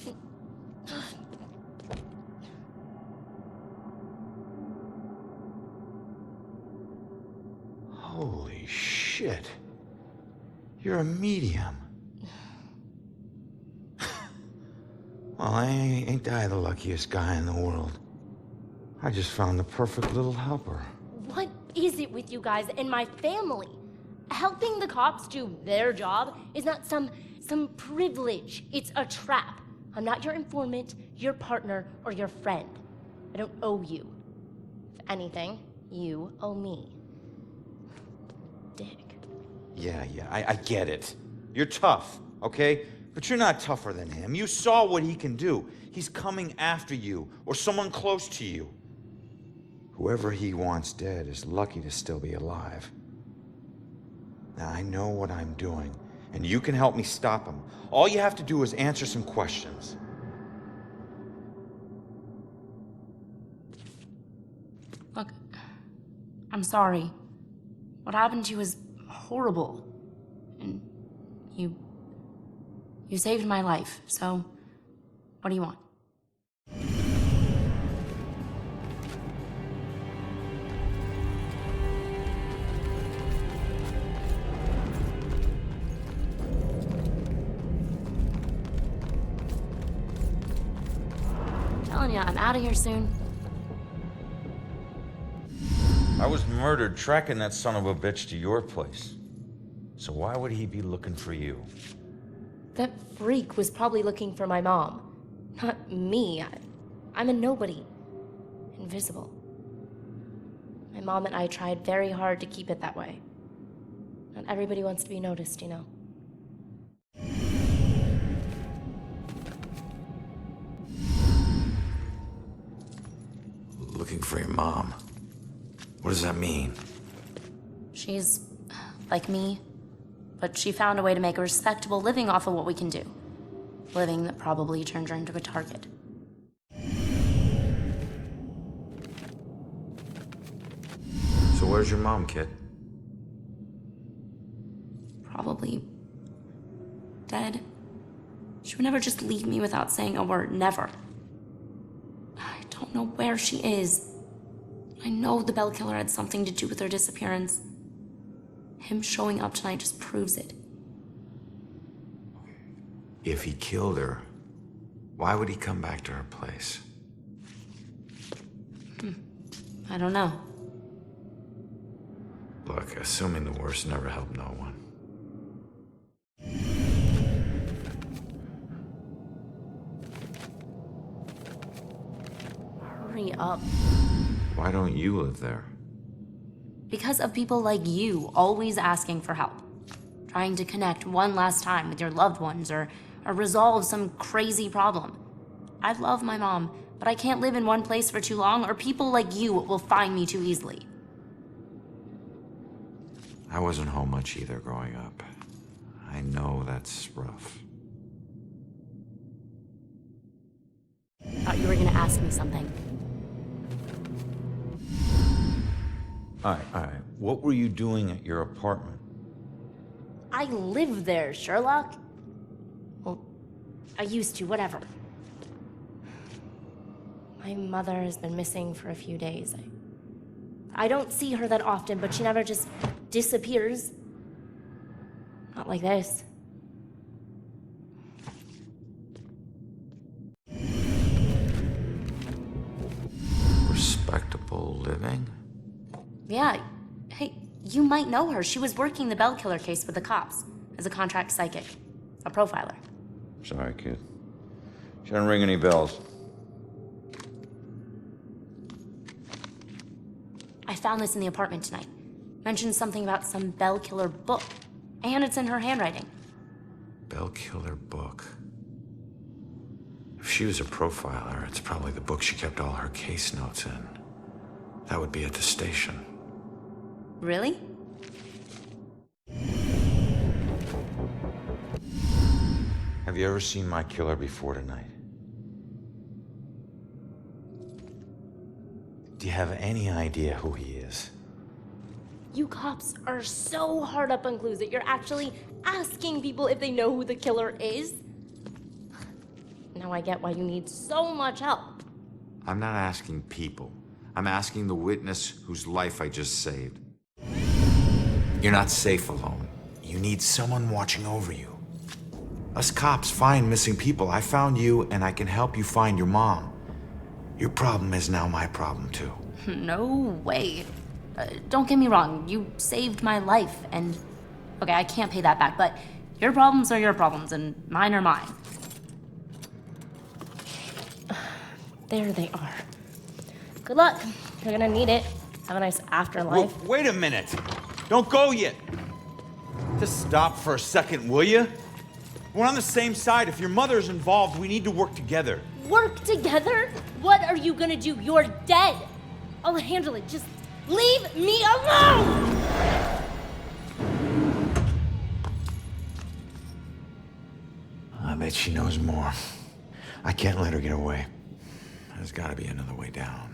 Holy shit. You're a medium. Well, ain't I the luckiest guy in the world? I just found the perfect little helper. What is it with you guys and my family? Helping the cops do their job is not some privilege. It's a trap. I'm not your informant, your partner, or your friend. I don't owe you. If anything, you owe me. Dick. Yeah, I get it. You're tough, okay? But you're not tougher than him. You saw what he can do. He's coming after you, or someone close to you. Whoever he wants dead is lucky to still be alive. Now, I know what I'm doing, and you can help me stop him. All you have to do is answer some questions. Look, I'm sorry. What happened to you is horrible. And you saved my life, so what do you want? I'm telling you, I'm out of here soon. I was murdered tracking that son of a bitch to your place. So why would he be looking for you? That freak was probably looking for my mom. Not me. I'm a nobody. Invisible. My mom and I tried very hard to keep it that way. Not everybody wants to be noticed, you know. Looking for your mom. What does that mean? She's like me, but she found a way to make a respectable living off of what we can do. Living that probably turned her into a target. So where's your mom, kid? Probably dead. She would never just leave me without saying a word, never. I don't know where she is. I know the Bell Killer had something to do with her disappearance. Him showing up tonight just proves it. If he killed her, why would he come back to her place? I don't know. Look, assuming the worst never helped no one. Hurry up. Why don't you live there? Because of people like you always asking for help. Trying to connect one last time with your loved ones or resolve some crazy problem. I love my mom, but I can't live in one place for too long or people like you will find me too easily. I wasn't home much either growing up. I know that's rough. Thought you were gonna ask me something. All right. What were you doing at your apartment? I live there, Sherlock. Well, I used to, whatever. My mother has been missing for a few days. I don't see her that often, but she never just disappears. Not like this. Respectable living? Yeah. Hey, you might know her. She was working the Bell Killer case with the cops as a contract psychic. A profiler. Sorry, kid. She didn't ring any bells. I found this in the apartment tonight. Mentioned something about some Bell Killer book. And it's in her handwriting. Bell Killer book. If she was a profiler, it's probably the book she kept all her case notes in. That would be at the station. Really? Have you ever seen my killer before tonight? Do you have any idea who he is? You cops are so hard up on clues that you're actually asking people if they know who the killer is. Now I get why you need so much help. I'm not asking people. I'm asking the witness whose life I just saved. You're not safe alone. You need someone watching over you. Us cops find missing people. I found you, and I can help you find your mom. Your problem is now my problem, too. No way. Don't get me wrong, you saved my life, and... Okay, I can't pay that back, but your problems are your problems, and mine are mine. There they are. Good luck. You're gonna need it. Have a nice afterlife. Wait a minute! Don't go yet! Just stop for a second, will you? We're on the same side. If your mother's involved, we need to work together. Work together? What are you gonna do? You're dead. I'll handle it. Just leave me alone! I bet she knows more. I can't let her get away. There's gotta be another way down.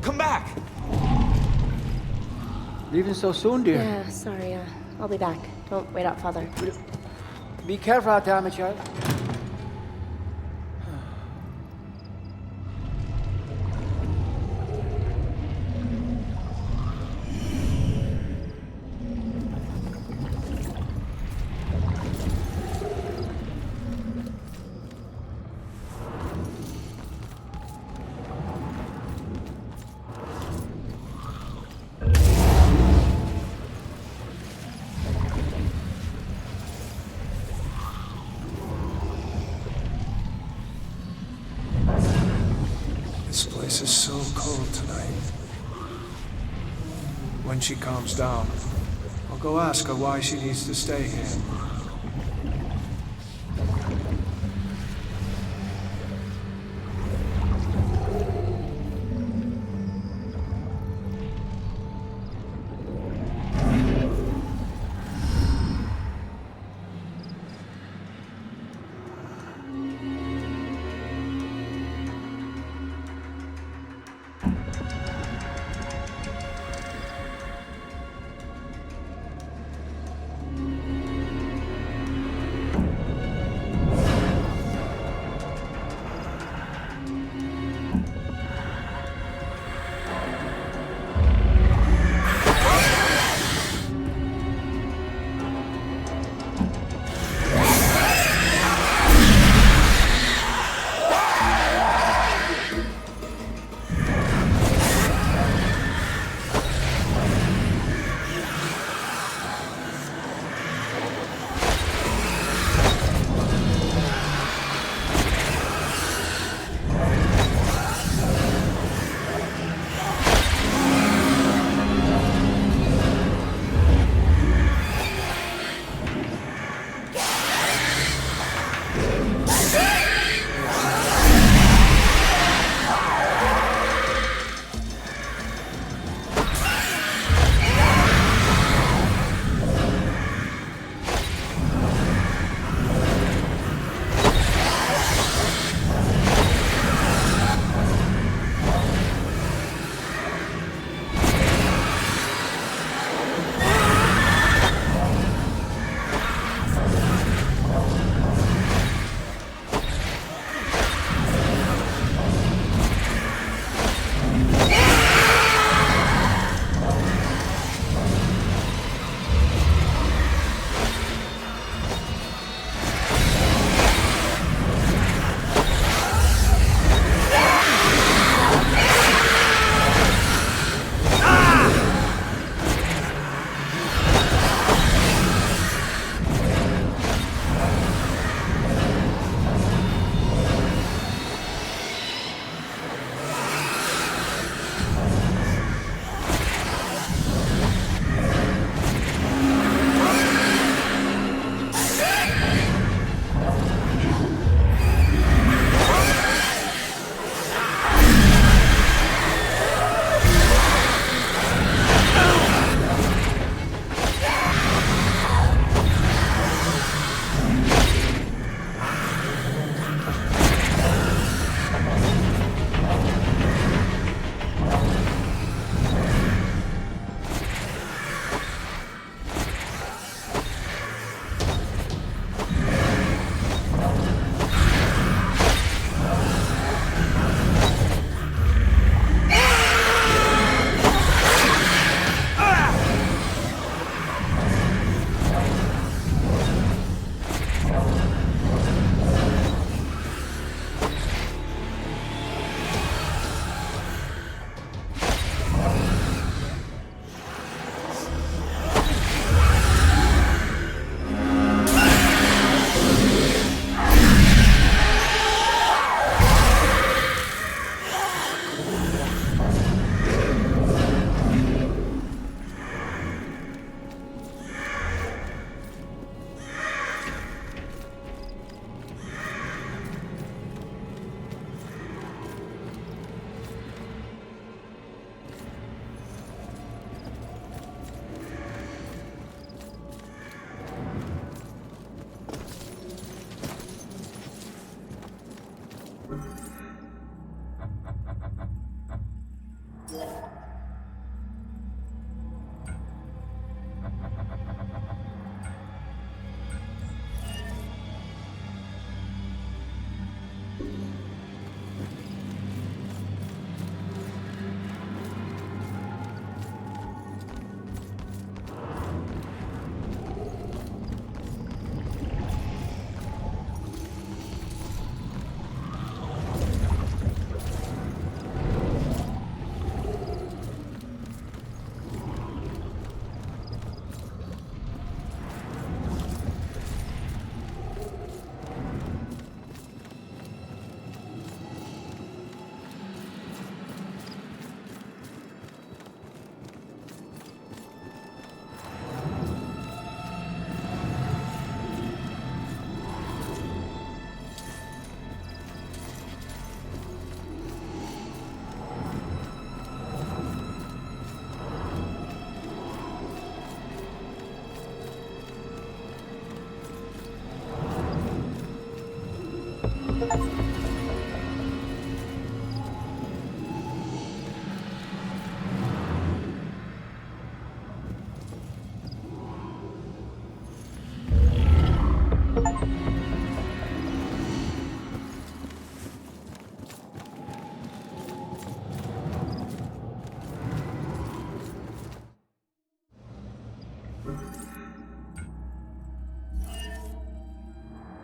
Come back! Leaving so soon, dear? Yeah, sorry. I'll be back. Don't wait out, Father. Be careful out there, my child. This place is so cold tonight. When she calms down, I'll go ask her why she needs to stay here.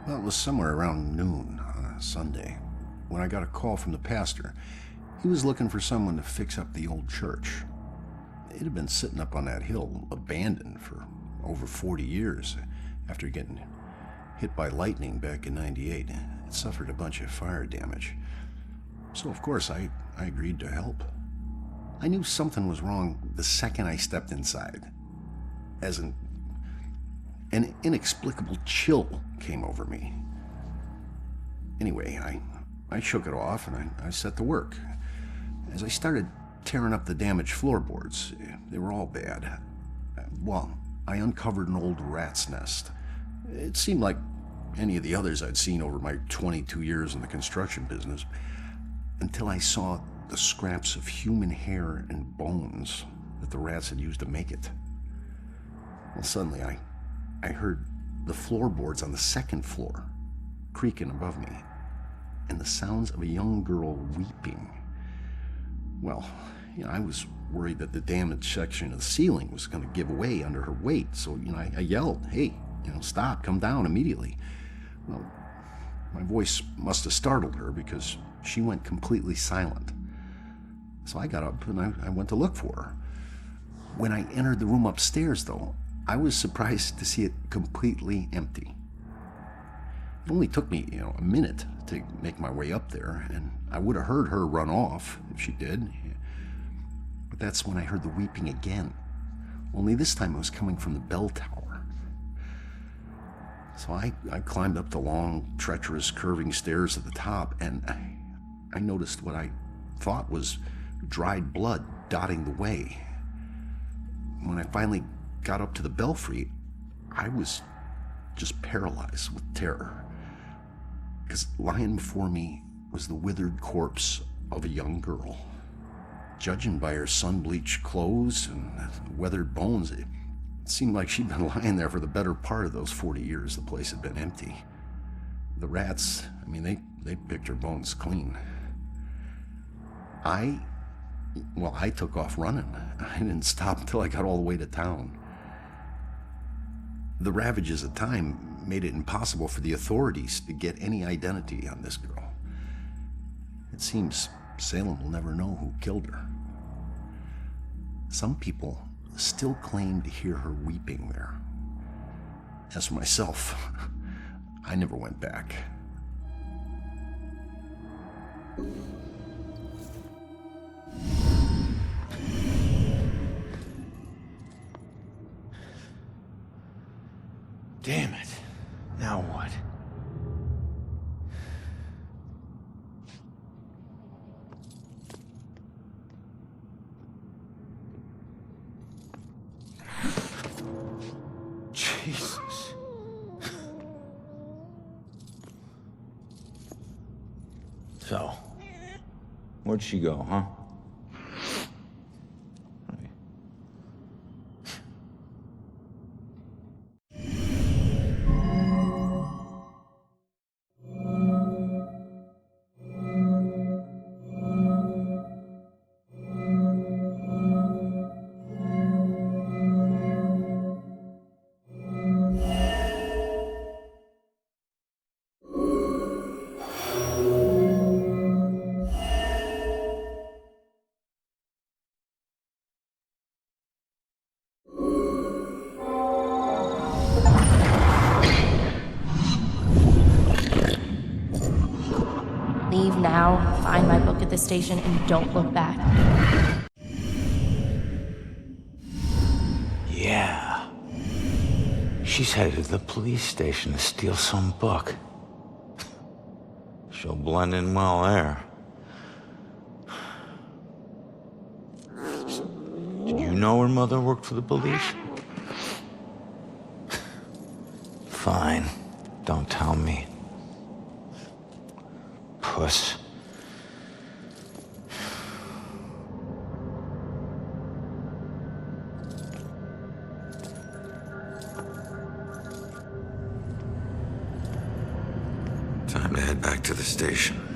Well, it was somewhere around noon on a Sunday when I got a call from the pastor. He was looking for someone to fix up the old church. It had been sitting up on that hill, abandoned for over 40 years after getting hit by lightning back in '98. It suffered a bunch of fire damage. So, of course, I agreed to help. I knew something was wrong the second I stepped inside. As an inexplicable chill came over me. Anyway, I shook it off and I set to work. As I started tearing up the damaged floorboards, they were all bad. Well, I uncovered an old rat's nest. It seemed like any of the others I'd seen over my 22 years in the construction business, until I saw the scraps of human hair and bones that the rats had used to make it. Well, suddenly I heard the floorboards on the second floor creaking above me, and the sounds of a young girl weeping. Well, I was worried that the damaged section of the ceiling was going to give way under her weight, so, I yelled, "Hey, stop, come down immediately." Well, my voice must have startled her because she went completely silent. So I got up and I went to look for her. When I entered the room upstairs, though, I was surprised to see it completely empty. It only took me, a minute to make my way up there, and I would have heard her run off if she did. But that's when I heard the weeping again. Only this time it was coming from the bell tower. So I climbed up the long, treacherous, curving stairs at the top, and I noticed what I thought was dried blood dotting the way. When I finally got up to the belfry, I was just paralyzed with terror. Because lying before me was the withered corpse of a young girl. Judging by her sun-bleached clothes and weathered bones, it seemed like she'd been lying there for the better part of those 40 years the place had been empty. The rats, they picked her bones clean. I took off running. I didn't stop until I got all the way to town. The ravages of time made it impossible for the authorities to get any identity on this girl. It seems Salem will never know who killed her. Some people still claim to hear her weeping there. As for myself, I never went back. Damn it. Now what? Jesus. So, where'd she go, huh? now, find my book at the station, and don't look back. Yeah. She's headed to the police station to steal some book. She'll blend in well there. Did you know her mother worked for the police? Fine. Don't tell me. Puss. Time to head back to the station.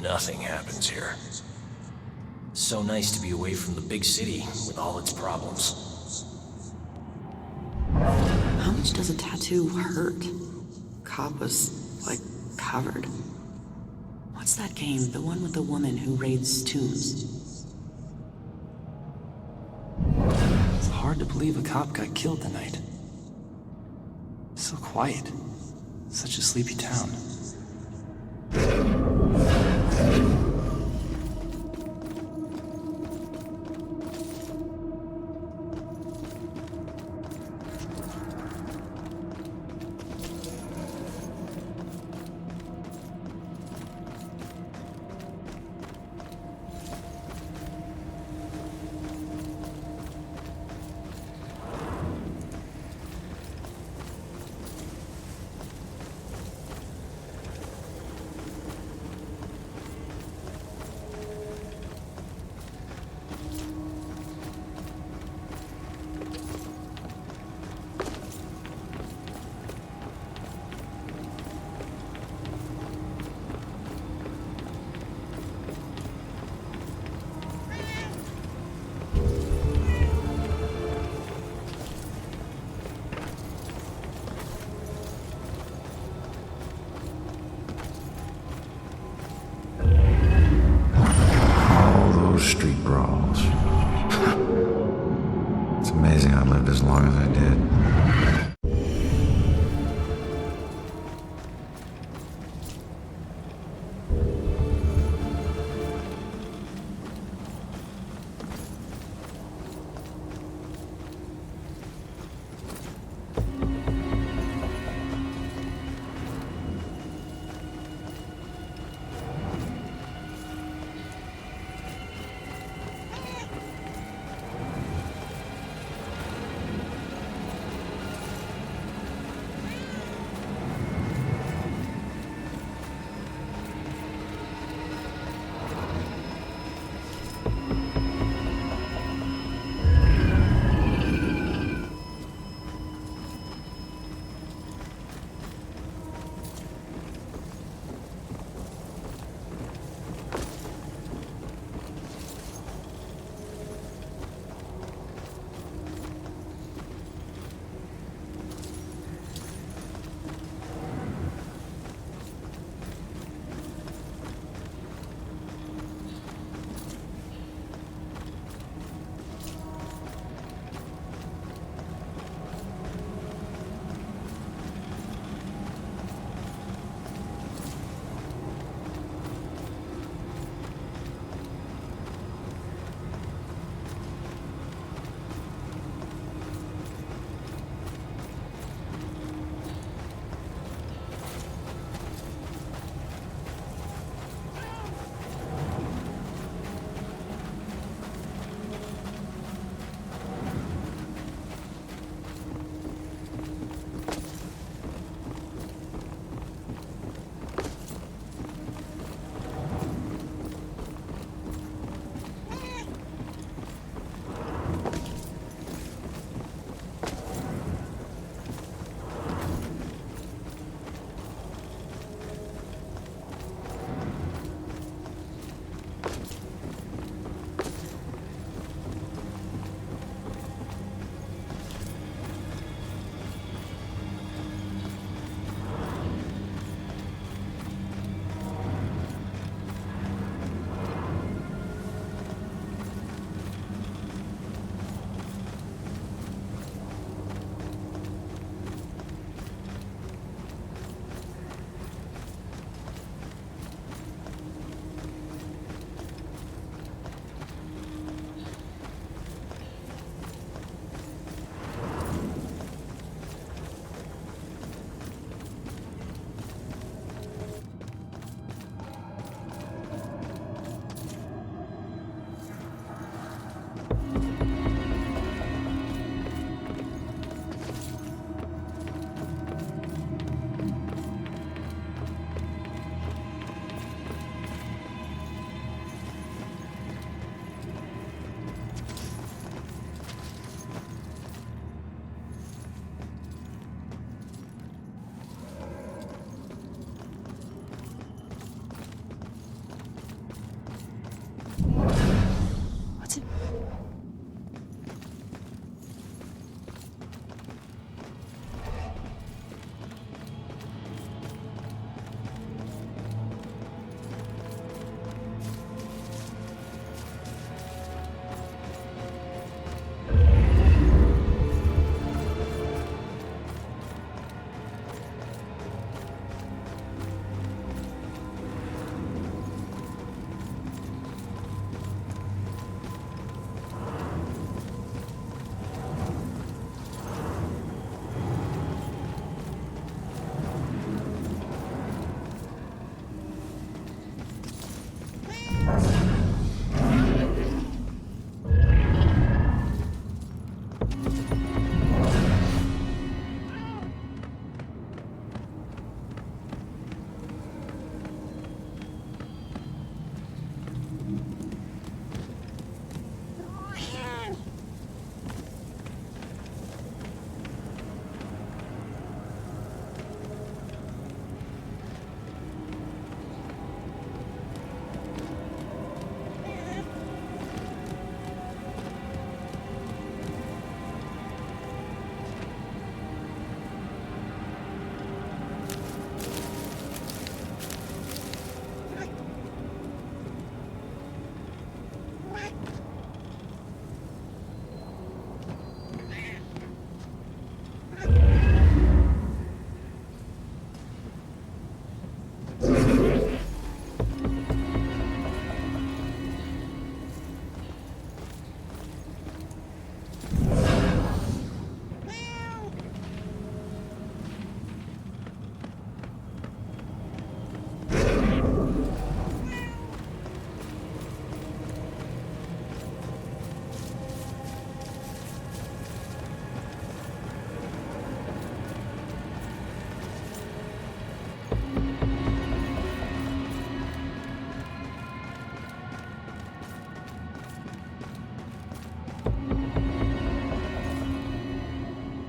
Nothing happens here. So nice to be away from the big city with all its problems. How much does a tattoo hurt? Cobb was, like, covered. What's that game? The one with the woman who raids tombs? It's hard to believe a cop got killed tonight. So quiet. Such a sleepy town.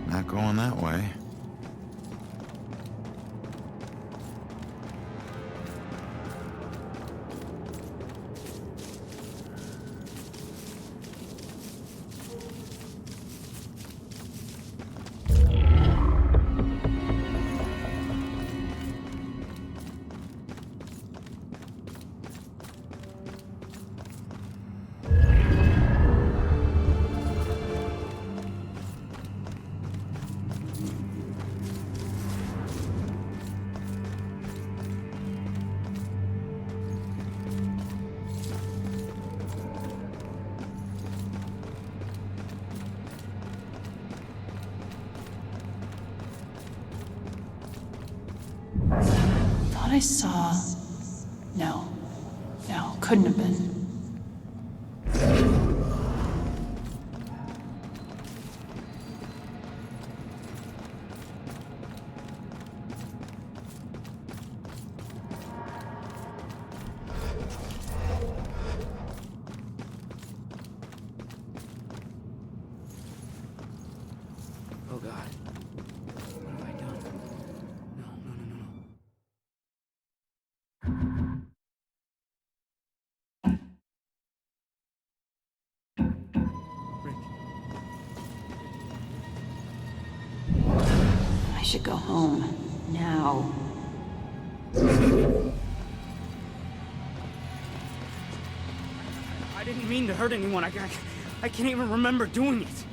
Not going that way. Thought I saw... No. No, couldn't have been. Oh God. What have I done? No, no, no, no, no. I should go home. Now. I didn't mean to hurt anyone. I can't even remember doing it.